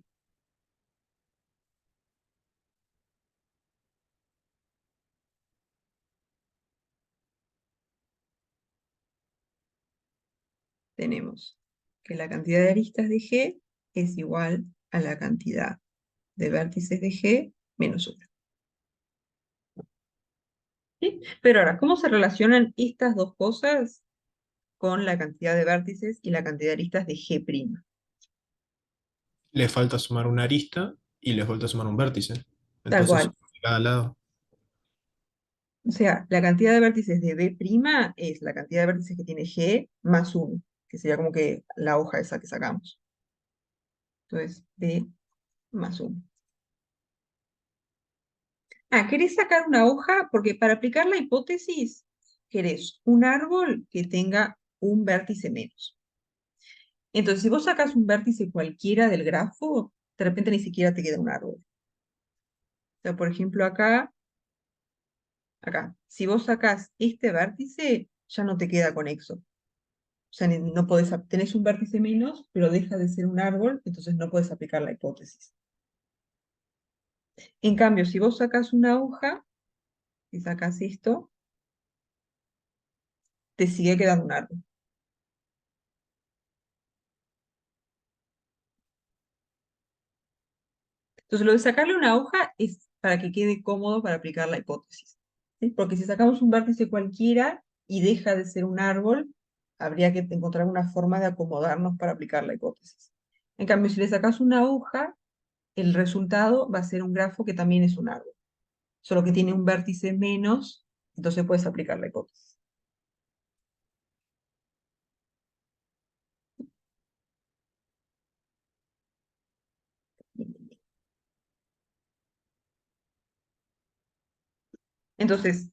Tenemos que la cantidad de aristas de G es igual a la cantidad de vértices de G menos 1. ¿Sí? Pero ahora, ¿cómo se relacionan estas dos cosas con la cantidad de vértices y la cantidad de aristas de G'? Le falta sumar una arista y le falta sumar un vértice. Tal Entonces, cual. de cada lado. O sea, la cantidad de vértices de B' es la cantidad de vértices que tiene G más 1, que sería como que la hoja esa que sacamos. Entonces, B más 1. Ah, ¿querés sacar una hoja? Porque para aplicar la hipótesis, querés un árbol que tenga un vértice menos. Entonces, si vos sacas un vértice cualquiera del grafo, de repente ni siquiera te queda un árbol. O sea, por ejemplo, acá, si vos sacás este vértice, ya no te queda conexo. O sea, no podés, tenés un vértice menos, pero deja de ser un árbol, entonces no puedes aplicar la hipótesis. En cambio, si vos sacás una hoja, y sacás esto, te sigue quedando un árbol. Entonces, lo de sacarle una hoja es para que quede cómodo para aplicar la hipótesis. ¿Sí? Porque si sacamos un vértice cualquiera y deja de ser un árbol, habría que encontrar una forma de acomodarnos para aplicar la hipótesis. En cambio, si le sacas una hoja, el resultado va a ser un grafo que también es un árbol, solo que tiene un vértice menos, entonces puedes aplicar la hipótesis. Entonces,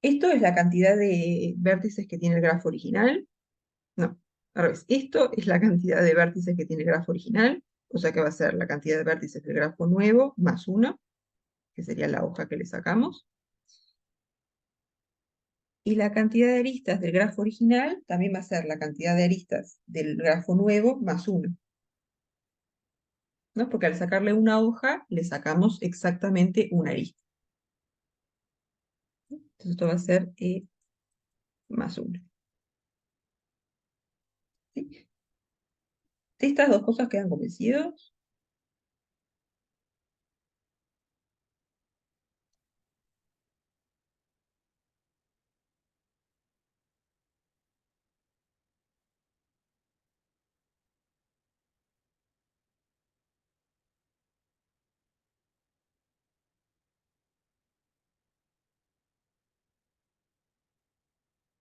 esto es la cantidad de vértices que tiene el grafo original. No, al revés. Esto es la cantidad de vértices que tiene el grafo original, o sea que va a ser la cantidad de vértices del grafo nuevo más 1, que sería la hoja que le sacamos. Y la cantidad de aristas del grafo original también va a ser la cantidad de aristas del grafo nuevo más 1. ¿No? Porque al sacarle una hoja, le sacamos exactamente una arista. Entonces esto va a ser E más 1. ¿Sí? ¿Estas dos cosas quedan convencidos?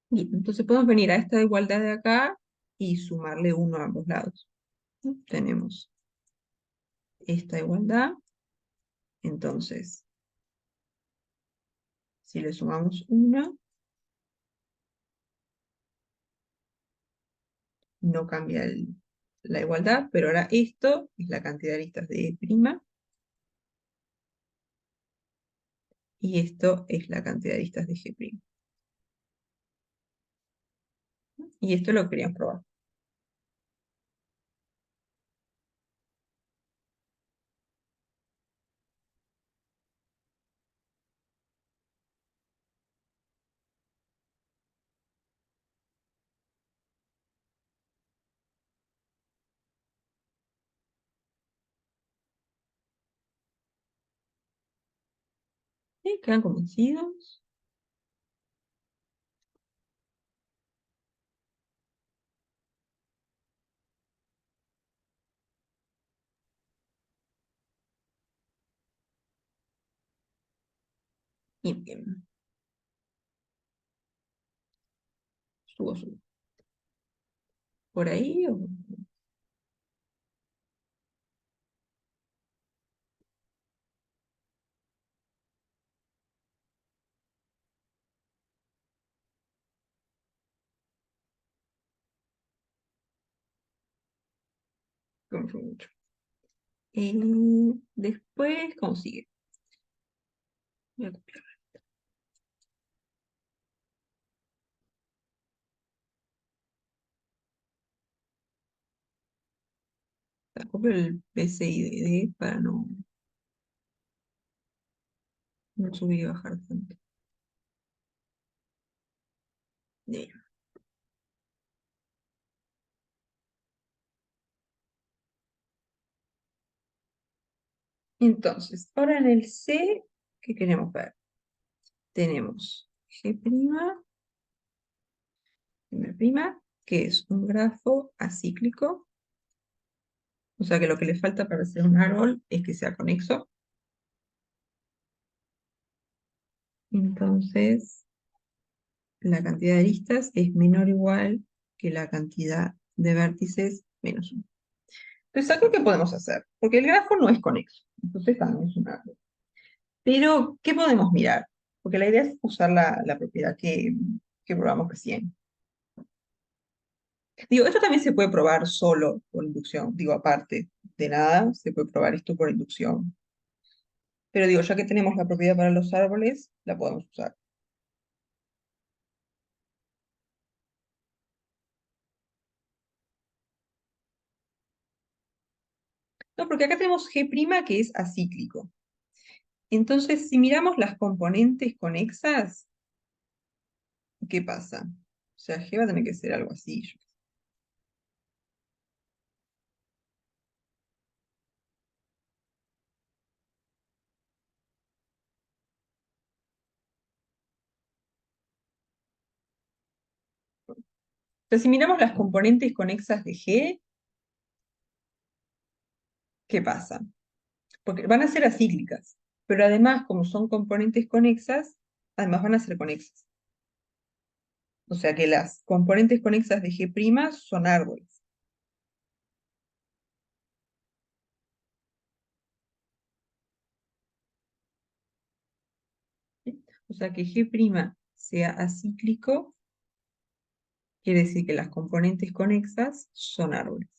Bien, entonces podemos venir a esta igualdad de acá y sumarle 1 a ambos lados. ¿No? Tenemos esta igualdad, entonces, si le sumamos 1, no cambia la igualdad, pero ahora esto es la cantidad de aristas de E', y esto es la cantidad de aristas de G'. Y esto lo queríamos probar. ¿Sí? ¿Quedan convencidos? Bien, bien. Subo. ¿Por ahí o...? Confío mucho. Después, ¿cómo sigue? Voy a copiar. Copio el B, C y D para no subir y bajar tanto. Bien. Entonces, ahora en el C, ¿qué queremos ver? Tenemos G', que es un grafo acíclico, o sea que lo que le falta para ser un árbol es que sea conexo. Entonces, la cantidad de aristas es menor o igual que la cantidad de vértices menos 1. Entonces, ¿acá qué podemos hacer? Porque el grafo no es conexo, entonces también es un árbol. Pero, ¿qué podemos mirar? Porque la idea es usar la propiedad que probamos recién. Digo, esto también se puede probar solo por inducción. Digo, aparte de nada, se puede probar esto por inducción. Pero digo, ya que tenemos la propiedad para los árboles, la podemos usar. No, porque acá tenemos G' que es acíclico. Entonces, si miramos las componentes conexas, ¿qué pasa? O sea, G va a tener que ser algo así. O sea, si miramos las componentes conexas de G, ¿qué pasa? Porque van a ser acíclicas, pero además, como son componentes conexas, además van a ser conexas. O sea que las componentes conexas de G' son árboles. ¿Sí? O sea que G' sea acíclico, quiere decir que las componentes conexas son árboles.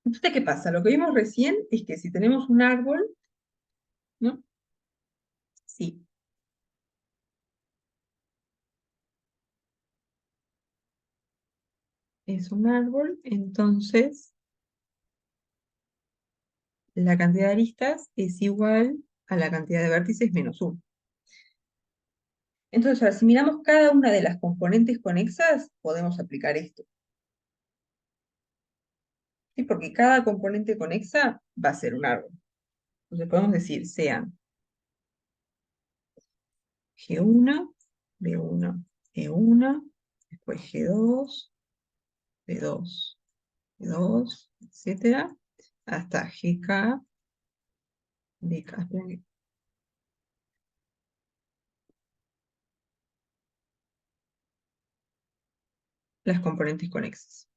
Entonces, ¿qué pasa? Lo que vimos recién es que si tenemos un árbol, ¿no? Sí. Es un árbol, entonces la cantidad de aristas es igual a la cantidad de vértices menos 1. Entonces, ahora, si miramos cada una de las componentes conexas, podemos aplicar esto. ¿Sí? Porque cada componente conexa va a ser un árbol. Entonces podemos decir, sean G1, B1, E1, después G2, B2, B2, etcétera, hasta GK, BK. Esperen que- las componentes conexas.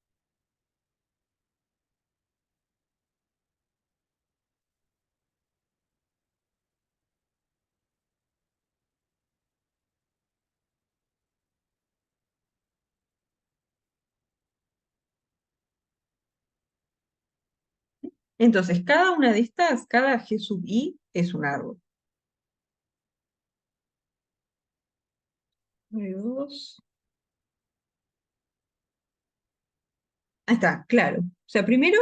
Entonces, cada una de estas, cada G sub I es un árbol. B2. Ahí está, claro. O sea, primero,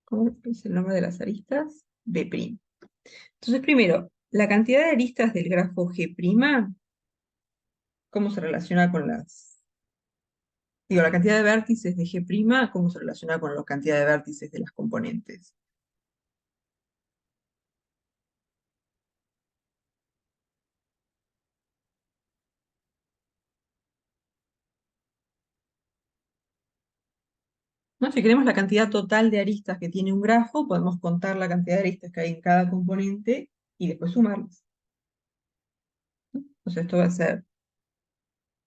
¿cómo es el nombre de las aristas? B'. Entonces, primero, la cantidad de aristas del grafo G', ¿cómo se relaciona con las... Digo, la cantidad de vértices de G', ¿cómo se relaciona con la cantidad de vértices de las componentes? ¿No? Si queremos la cantidad total de aristas que tiene un grafo, podemos contar la cantidad de aristas que hay en cada componente y después sumarlas. Entonces esto va a ser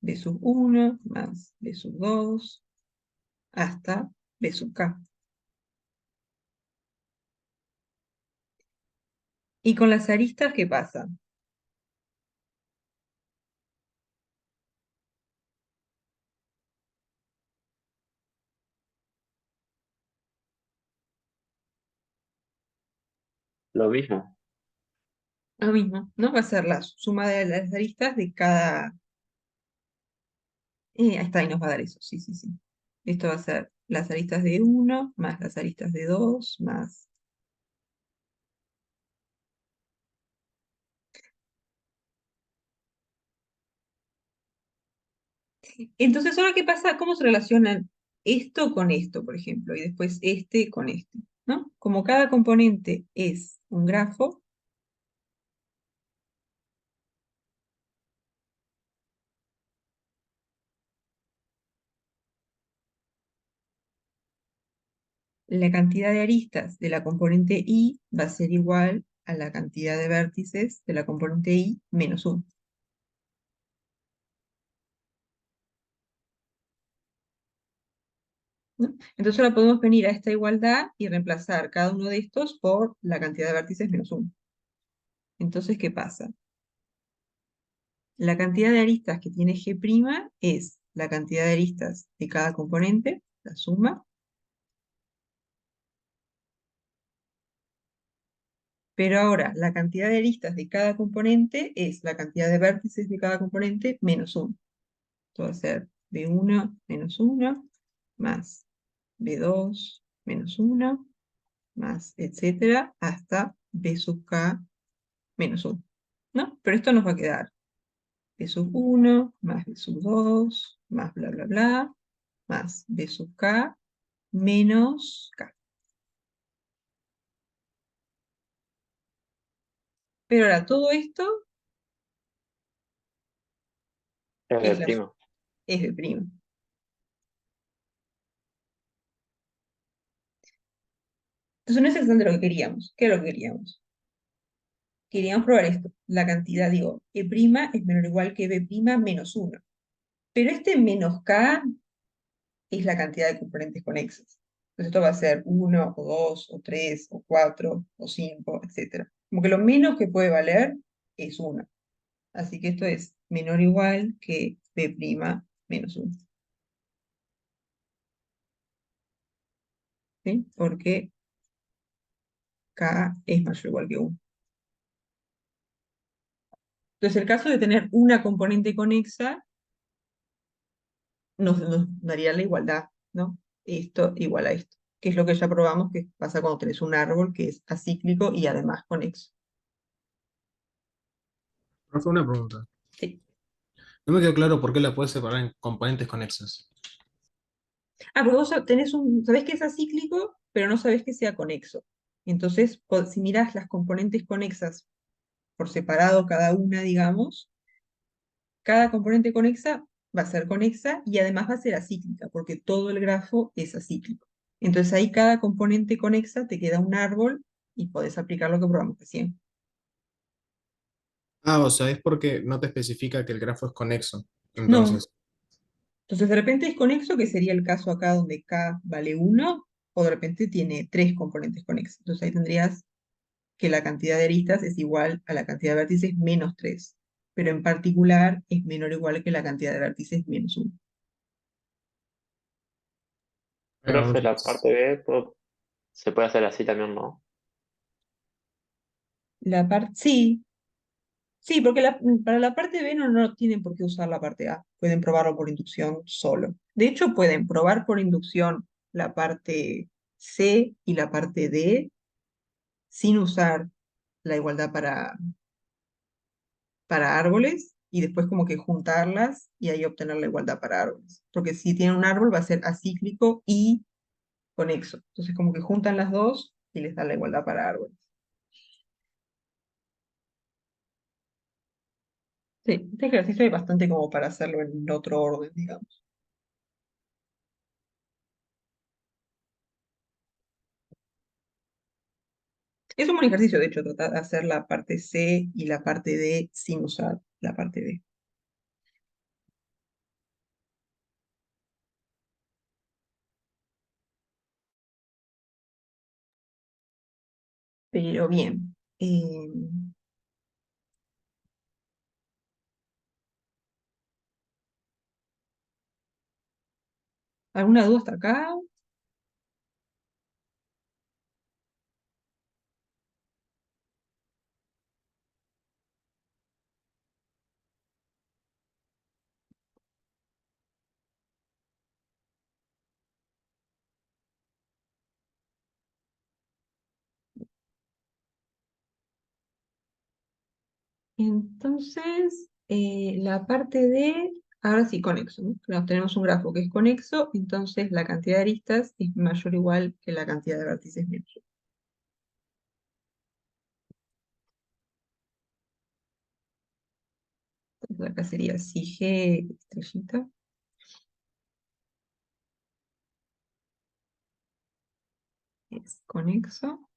B sub 1 más B sub 2 hasta B sub K. Y con las aristas, ¿qué pasa? Lo mismo. Lo mismo, ¿no? Va a ser la suma de las aristas de cada... ahí está, y nos va a dar eso, sí, sí, sí. Esto va a ser las aristas de 1 más las aristas de 2 más... Entonces, ¿ahora qué pasa? ¿Cómo se relacionan esto con esto, por ejemplo? Y después este con este, ¿no? Como cada componente es un grafo, la cantidad de aristas de la componente I va a ser igual a la cantidad de vértices de la componente I menos 1. ¿No? Entonces ahora podemos venir a esta igualdad y reemplazar cada uno de estos por la cantidad de vértices menos 1. Entonces, ¿qué pasa? La cantidad de aristas que tiene G' es la cantidad de aristas de cada componente, la suma, pero ahora la cantidad de aristas de cada componente es la cantidad de vértices de cada componente menos 1. Esto va a ser B1 menos 1 más B2 menos 1 más etcétera hasta B sub K menos 1. ¿No? Pero esto nos va a quedar B sub 1 más B sub 2 más bla bla bla más B sub K menos K. Pero ahora todo esto Es es, de primo. es B'. Entonces no es exactamente lo que queríamos. ¿Qué es lo que queríamos? Queríamos probar esto. La cantidad, digo, E' es menor o igual que B' menos 1. Pero este menos K es la cantidad de componentes conexos. Entonces esto va a ser 1, o 2, o 3, o 4, o 5, etcétera. Como que lo menos que puede valer es 1. Así que esto es menor o igual que B' menos 1. ¿Sí? Porque K es mayor o igual que 1. Entonces el caso de tener una componente conexa nos daría la igualdad, ¿no? Esto igual a esto, que es lo que ya probamos que pasa cuando tenés un árbol que es acíclico y además conexo. Profe, una pregunta. Sí. No me quedó claro por qué la puedes separar en componentes conexos. Ah, porque vos tenés sabés que es acíclico, pero no sabés que sea conexo. Entonces, si mirás las componentes conexas por separado cada una, digamos, cada componente conexa va a ser conexa y además va a ser acíclica, porque todo el grafo es acíclico. Entonces ahí cada componente conexa te queda un árbol y podés aplicar lo que probamos recién. Ah, o sea, es porque no te especifica que el grafo es conexo. No, Entonces, entonces de repente es conexo, que sería el caso acá donde K vale 1, o de repente tiene 3 componentes conexos. Entonces ahí tendrías que la cantidad de aristas es igual a la cantidad de vértices menos 3, pero en particular es menor o igual que la cantidad de vértices menos 1. Profe, la parte B se puede hacer así también, ¿no? La parte, sí, sí, porque para la parte B no tienen por qué usar la parte A, pueden probarlo por inducción solo. De hecho, pueden probar por inducción la parte C y la parte D sin usar la igualdad para árboles y después como que juntarlas y ahí obtener la igualdad para árboles. Porque si tienen un árbol va a ser acíclico y conexo. Entonces como que juntan las dos y les dan la igualdad para árboles. Sí, este ejercicio es bastante como para hacerlo en otro orden, digamos. Es un buen ejercicio, de hecho, tratar de hacer la parte C y la parte D sin usar la parte B. Pero bien. Eh, ¿Alguna duda hasta acá? Entonces, la parte de, ahora sí, conexo, ¿no? Tenemos un grafo que es conexo, entonces la cantidad de aristas es mayor o igual que la cantidad de vértices menos. Entonces acá sería si G estrellita es conexo,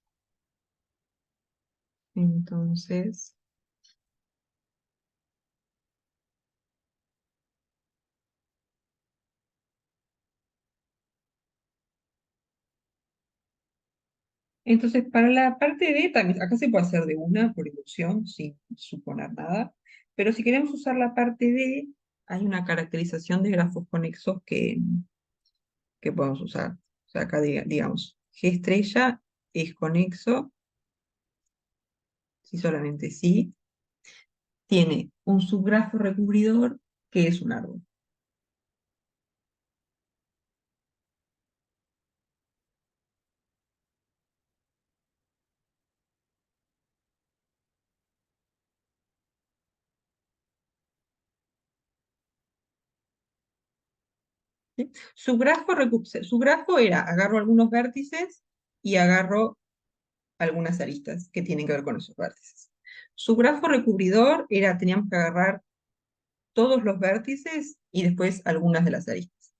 entonces para la parte de, también, acá se puede hacer de una por inducción, sin suponer nada, pero si queremos usar la parte de, hay una caracterización de grafos conexos que podemos usar. O sea, acá digamos, G estrella es conexo, si solamente sí, tiene un subgrafo recubridor que es un árbol. ¿Sí? Subgrafo era, agarro algunos vértices y agarro algunas aristas que tienen que ver con esos vértices. Subgrafo recubridor era, teníamos que agarrar todos los vértices y después algunas de las aristas.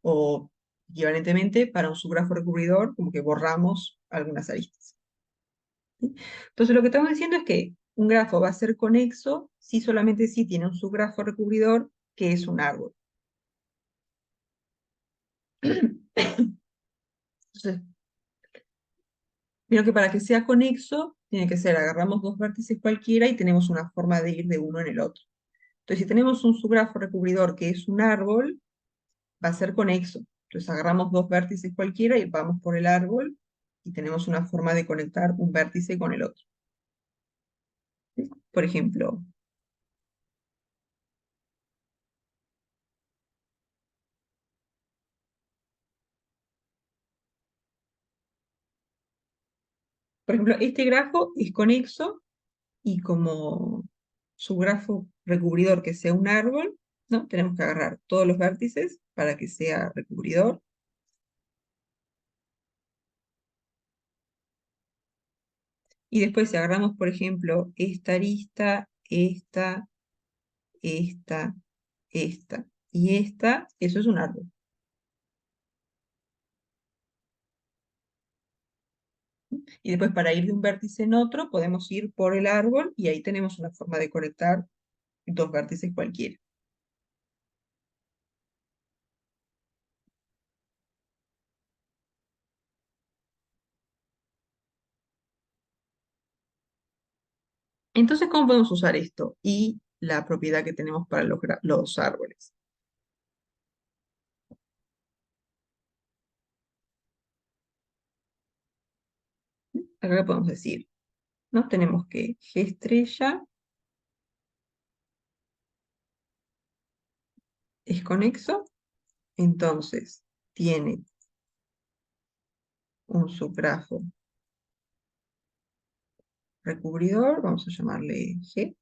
O equivalentemente, para un subgrafo recubridor, como que borramos algunas aristas. ¿Sí? Entonces lo que estamos diciendo es que un grafo va a ser conexo si solamente si tiene un subgrafo recubridor que es un árbol. Entonces, vieron que para que sea conexo, tiene que ser, agarramos dos vértices cualquiera y tenemos una forma de ir de uno en el otro. Entonces, si tenemos un subgrafo recubridor que es un árbol, va a ser conexo. Entonces, agarramos dos vértices cualquiera y vamos por el árbol y tenemos una forma de conectar un vértice con el otro. ¿Sí? Por ejemplo, este grafo es conexo y como subgrafo recubridor que sea un árbol, ¿no? Tenemos que agarrar todos los vértices para que sea recubridor. Y después si agarramos, por ejemplo, esta arista, esta, esta y esta, eso es un árbol. Y después para ir de un vértice en otro, podemos ir por el árbol y ahí tenemos una forma de conectar dos vértices cualquiera. Entonces, ¿cómo podemos usar esto? Y la propiedad que tenemos para los árboles. Acá podemos decir, ¿no? Tenemos que G estrella es conexo, entonces tiene un subgrafo recubridor, vamos a llamarle G,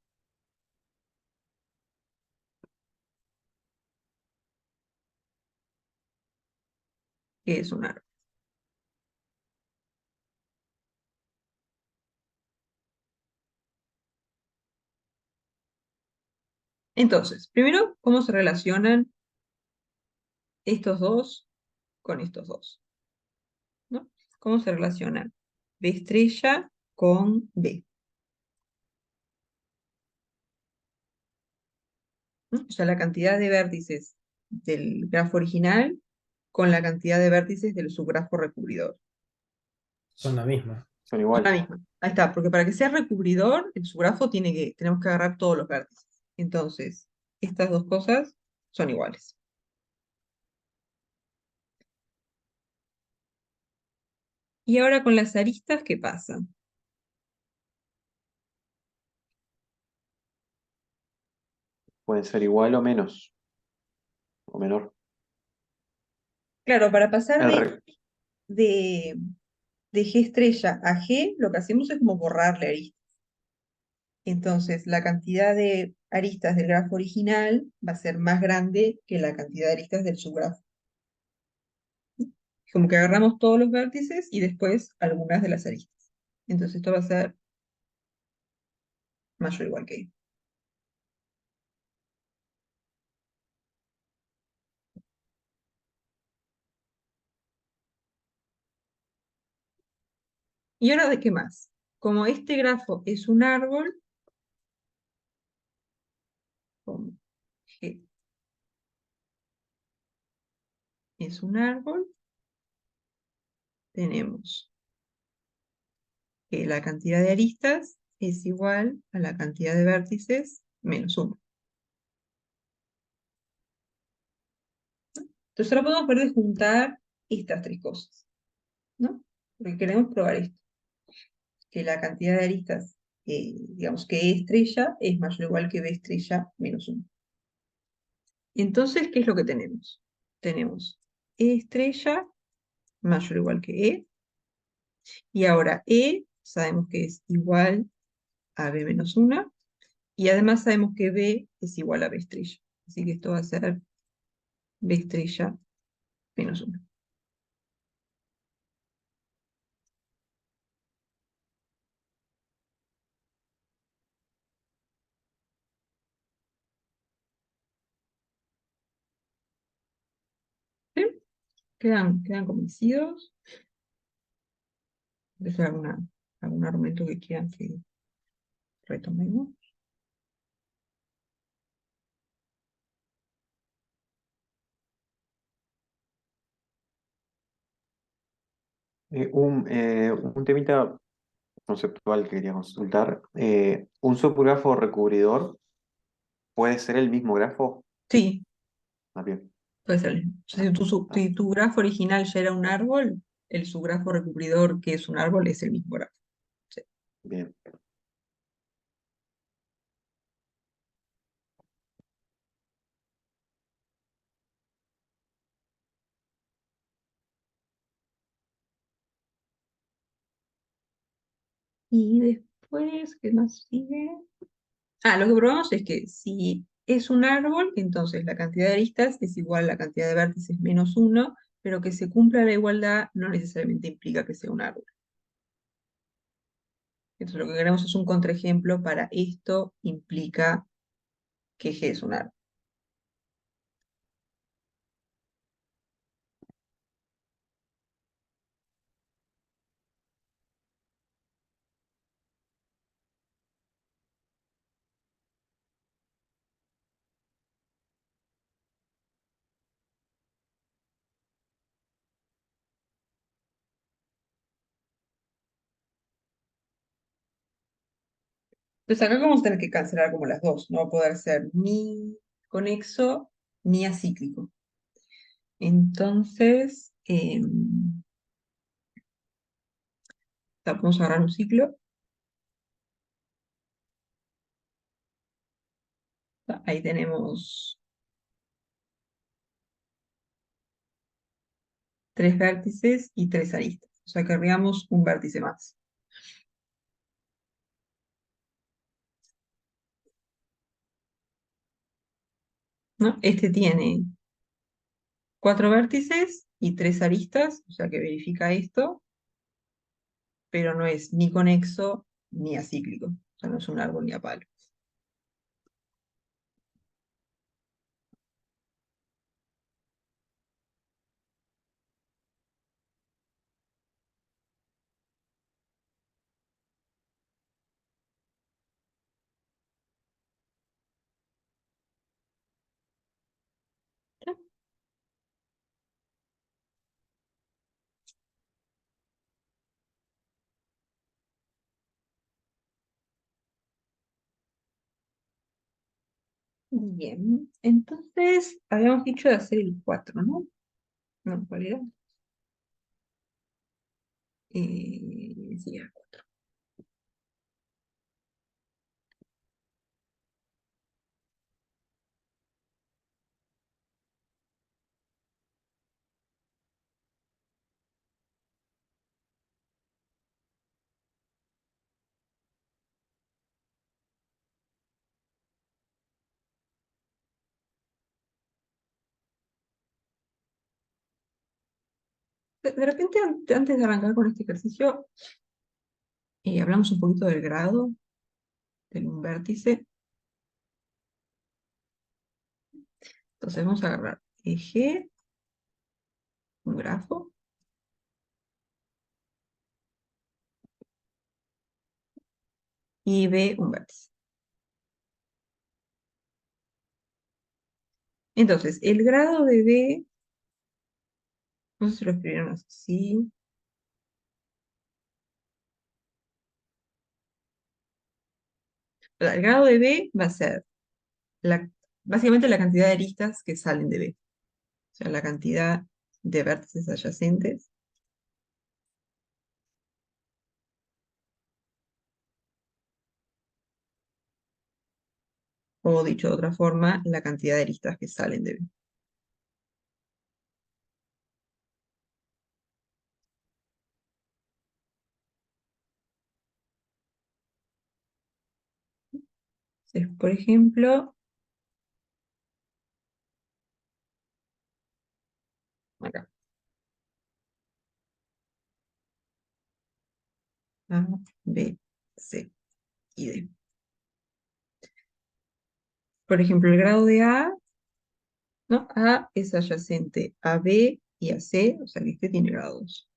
que es un árbol. Entonces, primero, ¿cómo se relacionan estos dos con estos dos? ¿No? ¿Cómo se relacionan B estrella con B? ¿No? O sea, la cantidad de vértices del grafo original con la cantidad de vértices del subgrafo recubridor. Son la misma. Son Son la iguales. misma. Ahí está, porque para que sea recubridor, en su grafo tenemos que agarrar todos los vértices. Entonces, estas dos cosas son iguales. Y ahora con las aristas, ¿qué pasa? Pueden ser igual o menos, o menor. Claro, para pasar El re- de, de G estrella a G, lo que hacemos es como borrarle aristas. Entonces, la cantidad de aristas del grafo original va a ser más grande que la cantidad de aristas del subgrafo. Como que agarramos todos los vértices y después algunas de las aristas. Entonces, esto va a ser mayor o igual que E. ¿Y ahora de qué más? Como este grafo es un árbol, como G es un árbol, tenemos que la cantidad de aristas es igual a la cantidad de vértices menos 1. Entonces ahora podemos ver de juntar estas tres cosas, ¿no? Porque queremos probar esto, que la cantidad de aristas, digamos que E estrella es mayor o igual que B estrella menos 1. Entonces, ¿qué es lo que tenemos? Tenemos E estrella mayor o igual que E, y ahora E sabemos que es igual a B menos 1, y además sabemos que B es igual a B estrella. Así que esto va a ser B estrella menos 1. ¿Sí? ¿Quedan convencidos? ¿Es algún argumento que quieran que retomemos? un temita conceptual que quería consultar. ¿Un subgrafo recubridor puede ser el mismo grafo? Sí, Ah, bien. puede ser el mismo. O sea, si tu grafo original ya era un árbol, el subgrafo recubridor que es un árbol es el mismo grafo. Sí. Bien. Y después, ¿qué más sigue? Ah, lo que probamos es que si es un árbol, entonces la cantidad de aristas es igual a la cantidad de vértices menos 1, pero que se cumpla la igualdad no necesariamente implica que sea un árbol. Entonces lo que queremos es un contraejemplo para esto implica que G es un árbol. Entonces acá vamos a tener que cancelar como las dos. No va a poder ser ni conexo ni acíclico. Entonces, podemos agarrar un ciclo. Ahí tenemos 3 vértices y 3 aristas. O sea que agregamos un vértice más. ¿No? Este tiene 4 vértices y 3 aristas, o sea que verifica esto, pero no es ni conexo ni acíclico. O sea, no es un árbol ni a palo. Bien, entonces habíamos dicho de hacer el 4, ¿no? No, ¿cuál era? Sí, el 4. De repente, antes de arrancar con este ejercicio, hablamos un poquito del grado de un vértice. Entonces vamos a agarrar eje, un grafo, y B, un vértice. Entonces, el grado de B, no sé si lo escribieron así. El grado de B va a ser básicamente la cantidad de aristas que salen de B. O sea, la cantidad de vértices adyacentes. O dicho de otra forma, la cantidad de aristas que salen de B. Entonces, por ejemplo, acá. A, B, C y D. Por ejemplo, el grado de A, ¿no? A es adyacente a B y a C, o sea que este tiene grado 2.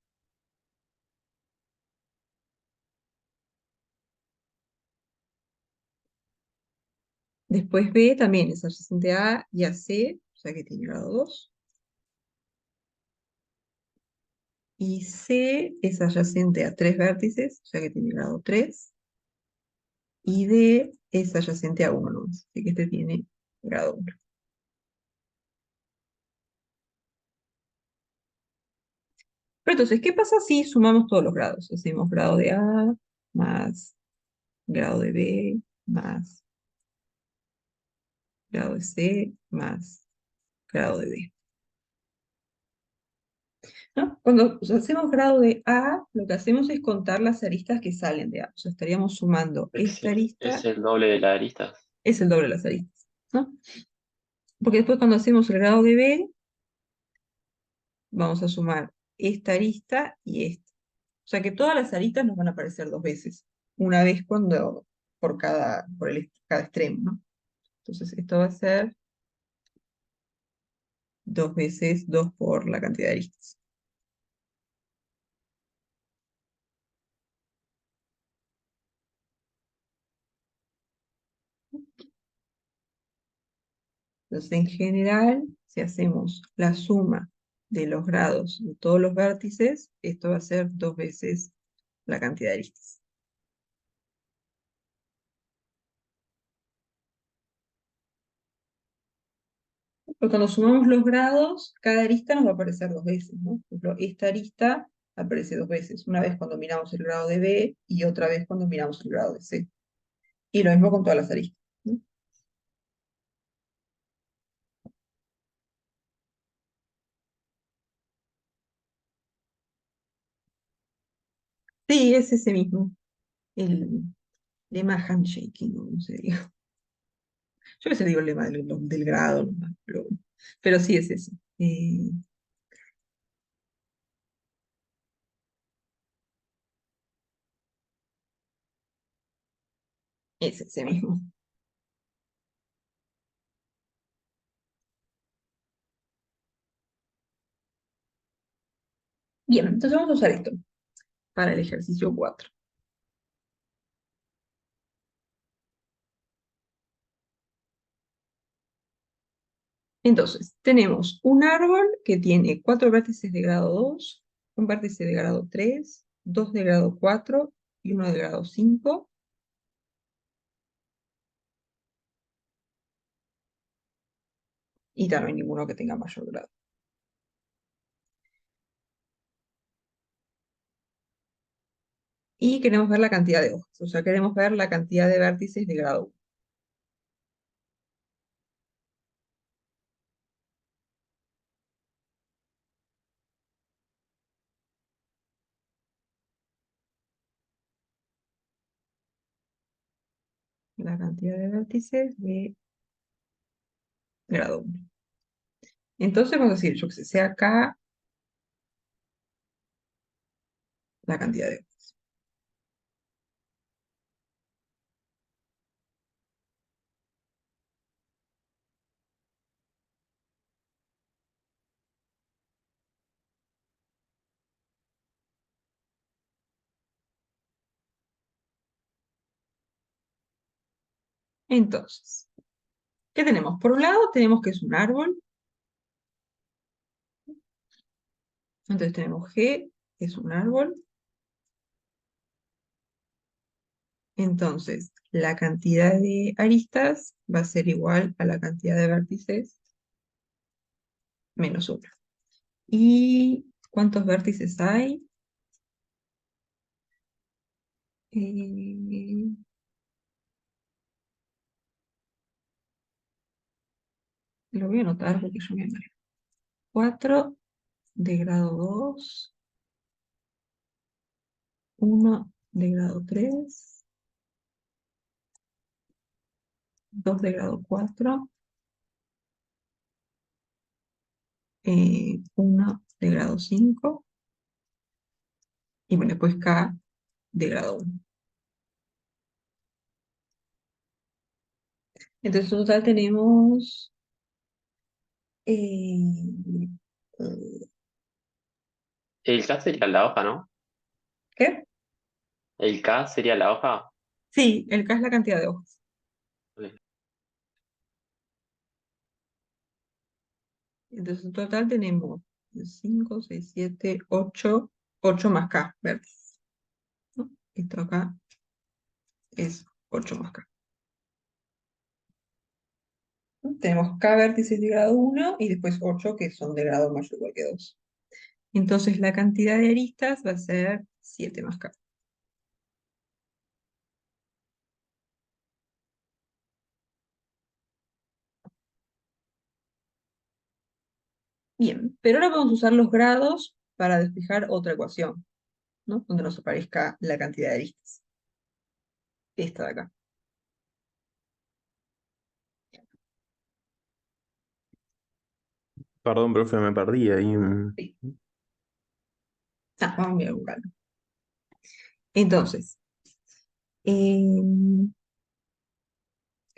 Después B también es adyacente a A y a C, o sea que tiene grado 2. Y C es adyacente a 3 vértices, o sea que tiene grado 3. Y D es adyacente a 1 nomás, así que este tiene grado 1. Pero entonces, ¿qué pasa si sumamos todos los grados? Hacemos grado de A más grado de B más grado de C más grado de D. ¿No? Cuando hacemos grado de A, lo que hacemos es contar las aristas que salen de A. O sea, estaríamos sumando esta Es arista, el doble de las aristas. es el doble de las aristas, ¿no? Porque después cuando hacemos el grado de B, vamos a sumar esta arista y esta. O sea que todas las aristas nos van a aparecer dos veces. Una vez por cada extremo, ¿no? Entonces esto va a ser 2 veces 2 por la cantidad de aristas. Entonces, en general, si hacemos la suma de los grados de todos los vértices, esto va a ser 2 veces la cantidad de aristas. Pero cuando sumamos los grados, cada arista nos va a aparecer 2 veces, ¿no? Por ejemplo, esta arista aparece 2 veces, una vez cuando miramos el grado de B y otra vez cuando miramos el grado de C. Y lo mismo con todas las aristas, ¿no? Sí, es ese mismo, el lema handshaking, no sé. Yo a veces digo el lema del grado, nomás, pero sí es ese. Es ese mismo. Bien, entonces vamos a usar esto para el ejercicio 4. Entonces, tenemos un árbol que tiene 4 vértices de grado 2, un vértice de grado 3, 2 de grado 4 y uno de grado 5. y ya no hay ninguno que tenga mayor grado. Y queremos ver la cantidad de hojas, o sea, queremos ver la cantidad de vértices de grado 1. La cantidad de vértices de grado 1. Entonces vamos a decir, yo que sé, sea acá la cantidad de hojas. Entonces, ¿qué tenemos? Por un lado tenemos que es un árbol. Entonces tenemos G, que es un árbol. Entonces, la cantidad de aristas va a ser igual a la cantidad de vértices menos 1. ¿Y cuántos vértices hay? Eh, lo voy a anotar porque yo me mareo. 4 de grado 2, 1 de grado 3, 2 de grado 4, 1 de grado 5, y bueno, después K de grado 1. Entonces, en total tenemos eh, El K sería la hoja, ¿no? ¿qué? El K sería la hoja. Sí, el K es la cantidad de hojas. Ok. Entonces, en total tenemos 5, 6, 7, 8, 8 más K vértices, ¿no? Esto acá es 8 más K. ¿No? Tenemos K vértices de grado 1 y después 8 que son de grado mayor o igual que 2. Entonces, la cantidad de aristas va a ser 7 más K. Bien, pero ahora vamos a usar los grados para despejar otra ecuación, ¿no? Donde nos aparezca la cantidad de aristas. Esta de acá. Perdón, profe, me perdí ahí. Sí. Vamos a mirar con calma. Entonces, em,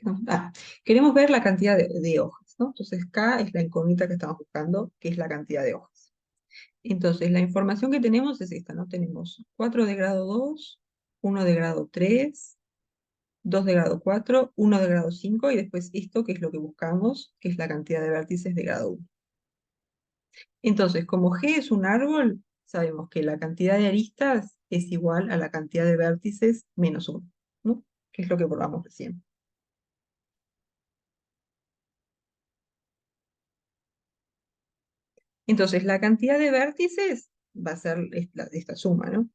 no, queremos ver la cantidad de hojas, ¿no? Entonces, K es la incógnita que estamos buscando, que es la cantidad de hojas. Entonces, la información que tenemos es esta, ¿no? Tenemos 4 de grado 2, 1 de grado 3, 2 de grado 4, 1 de grado 5, y después esto, que es lo que buscamos, que es la cantidad de vértices de grado 1. Entonces, como G es un árbol, sabemos que la cantidad de aristas es igual a la cantidad de vértices menos 1, ¿no? Que es lo que probamos recién. Entonces, la cantidad de vértices va a ser esta suma, ¿no?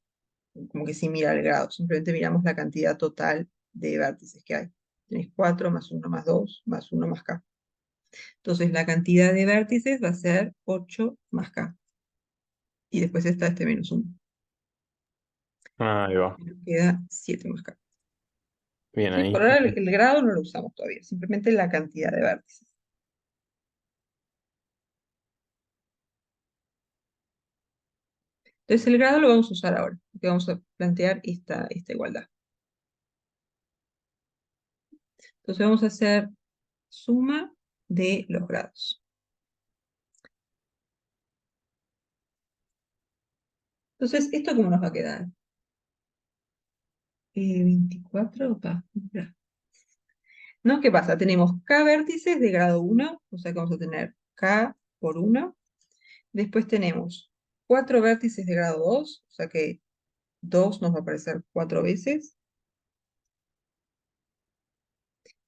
Como que sin mirar el grado, simplemente miramos la cantidad total de vértices que hay. Tenés 4 más 1 más 2 más 1 más K. Entonces, la cantidad de vértices va a ser 8 más K. Y después está este menos 1. Ahí va. Y nos queda 7 más K. Bien ¿Sí? ahí. Por ahora el grado no lo usamos todavía, simplemente la cantidad de vértices. Entonces, el grado lo vamos a usar ahora, porque vamos a plantear esta igualdad. Entonces, vamos a hacer suma de los grados. Entonces, ¿esto cómo nos va a quedar? 24, espera. ¿No? ¿Qué pasa? Tenemos K vértices de grado 1, o sea que vamos a tener K por 1. Después tenemos 4 vértices de grado 2, o sea que 2 nos va a aparecer 4 veces.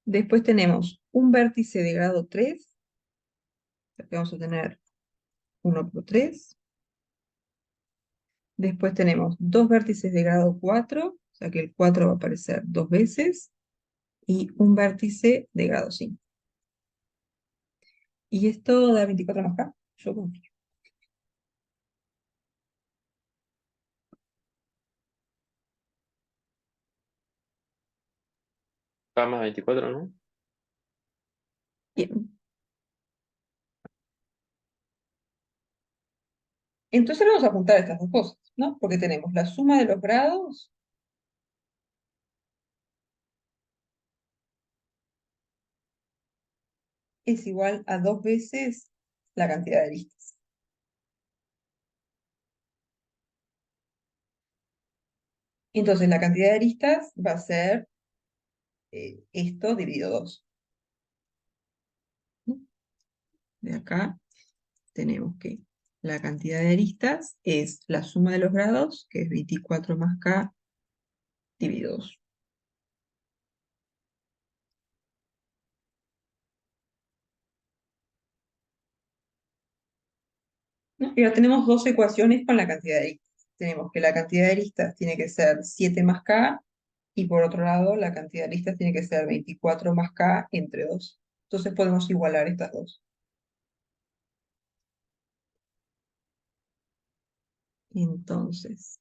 Después tenemos un vértice de grado 3, sea que vamos a tener 1 por 3. Después tenemos dos vértices de grado 4, o sea que el 4 va a aparecer dos veces, y un vértice de grado 5. Y esto da 24 más K, yo confío. K más 24, ¿no? Bien. Entonces vamos a apuntar estas dos cosas, ¿no? Porque tenemos la suma de los grados es igual a dos veces la cantidad de aristas. Entonces la cantidad de aristas va a ser esto dividido 2. De acá tenemos que la cantidad de aristas es la suma de los grados, que es 24 más K dividido 2. ¿No? Y ahora tenemos dos ecuaciones con la cantidad de aristas. Tenemos que la cantidad de aristas tiene que ser 7 más K, y por otro lado la cantidad de aristas tiene que ser 24 más K entre 2. Entonces podemos igualar estas dos. Entonces,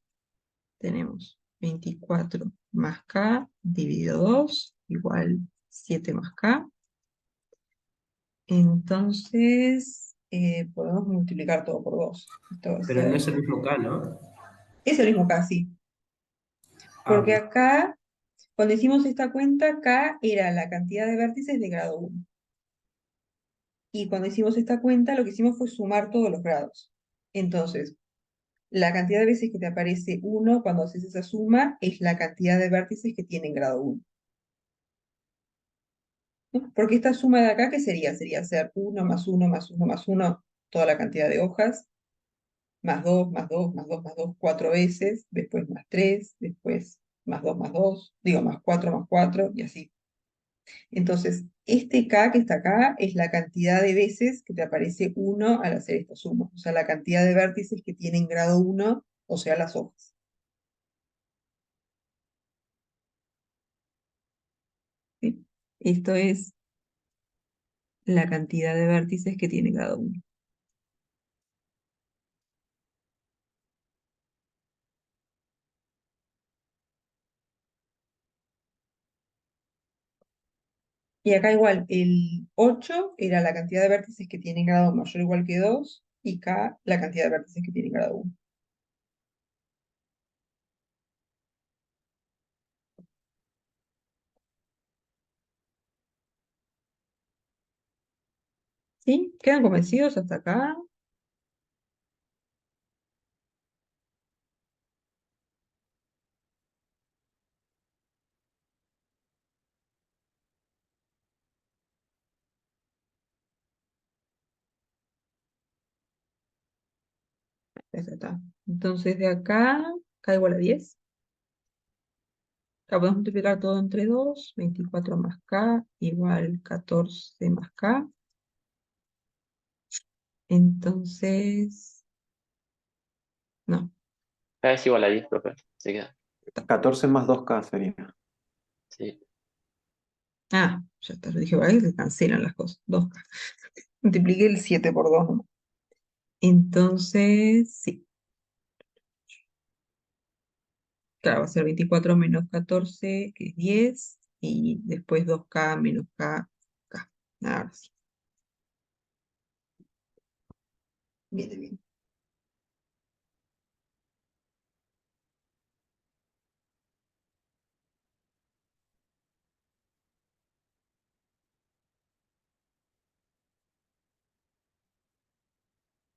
tenemos 24 más K dividido 2 igual 7 más K. Entonces, podemos multiplicar todo por 2. Esto va a Pero no ser... es el mismo K, ¿no? Es el mismo K, sí. Ah, Porque ok. acá, cuando hicimos esta cuenta, K era la cantidad de vértices de grado 1. Y cuando hicimos esta cuenta, lo que hicimos fue sumar todos los grados. Entonces, la cantidad de veces que te aparece 1 cuando haces esa suma es la cantidad de vértices que tienen grado 1. ¿No? Porque esta suma de acá, ¿qué sería? Sería hacer 1 más 1 más 1 más 1, toda la cantidad de hojas, más 2 más 2 más 2 más 2, 4 veces, después más 3, después más 2, digo más 4 más 4, y así. Entonces, este K que está acá es la cantidad de veces que te aparece 1 al hacer esta suma. O sea, la cantidad de vértices que tienen grado 1, o sea, las hojas. ¿Sí? Esto es la cantidad de vértices que tiene grado 1. Y acá igual, el 8 era la cantidad de vértices que tienen grado mayor o igual que 2, y K la cantidad de vértices que tienen grado 1. ¿Sí? ¿Quedan convencidos hasta acá? Ya está. Entonces de acá, K igual a 10. Acá podemos multiplicar todo entre 2, 24 más K igual 14 más K. Entonces, no, K es igual a 10, profe. Se queda. 14 más 2K sería. Sí. ya está, yo dije, vale, se cancelan las cosas, 2K. Multipliqué el 7 por 2 nomás. Entonces, sí, claro, va a ser 24 menos 14, que es 10, y después 2K menos K, K. Ahora sí, viene bien.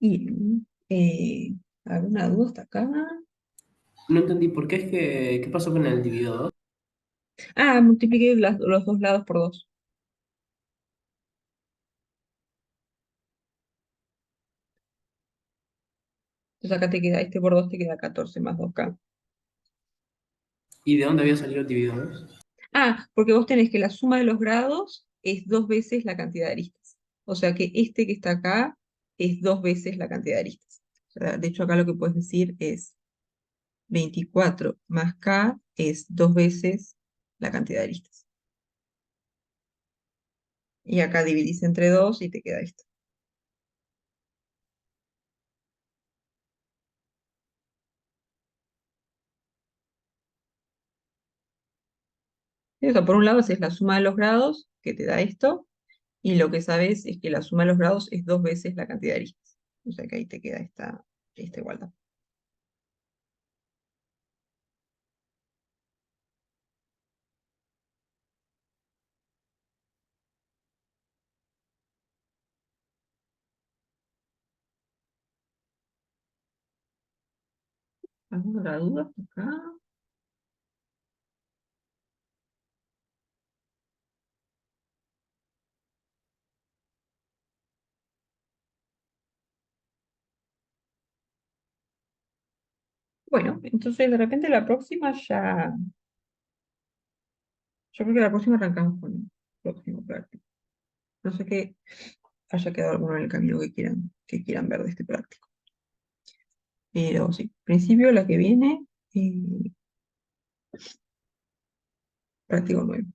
Y, ¿alguna duda hasta acá? No entendí por qué es que. ¿Qué pasó con el dividido? Multipliqué los dos lados por 2. Entonces acá te queda, este por 2 te queda 14 más 2K. ¿Y de dónde había salido el dividido? Porque vos tenés que la suma de los grados es dos veces la cantidad de aristas. O sea que este que está acá es 2 veces la cantidad de aristas. O sea, de hecho, acá lo que puedes decir es 24 más K es 2 veces la cantidad de aristas. Y acá dividís entre 2 y te queda esto. O sea, por un lado es la suma de los grados, que te da esto, y lo que sabes es que la suma de los grados es 2 veces la cantidad de aristas. O sea que ahí te queda esta igualdad. ¿Alguna duda acá? Bueno, entonces de repente la próxima ya. Yo creo que la próxima arrancamos con el próximo práctico. No sé qué haya quedado alguno en el camino que quieran ver de este práctico. Pero sí, en principio la que viene, práctico 9.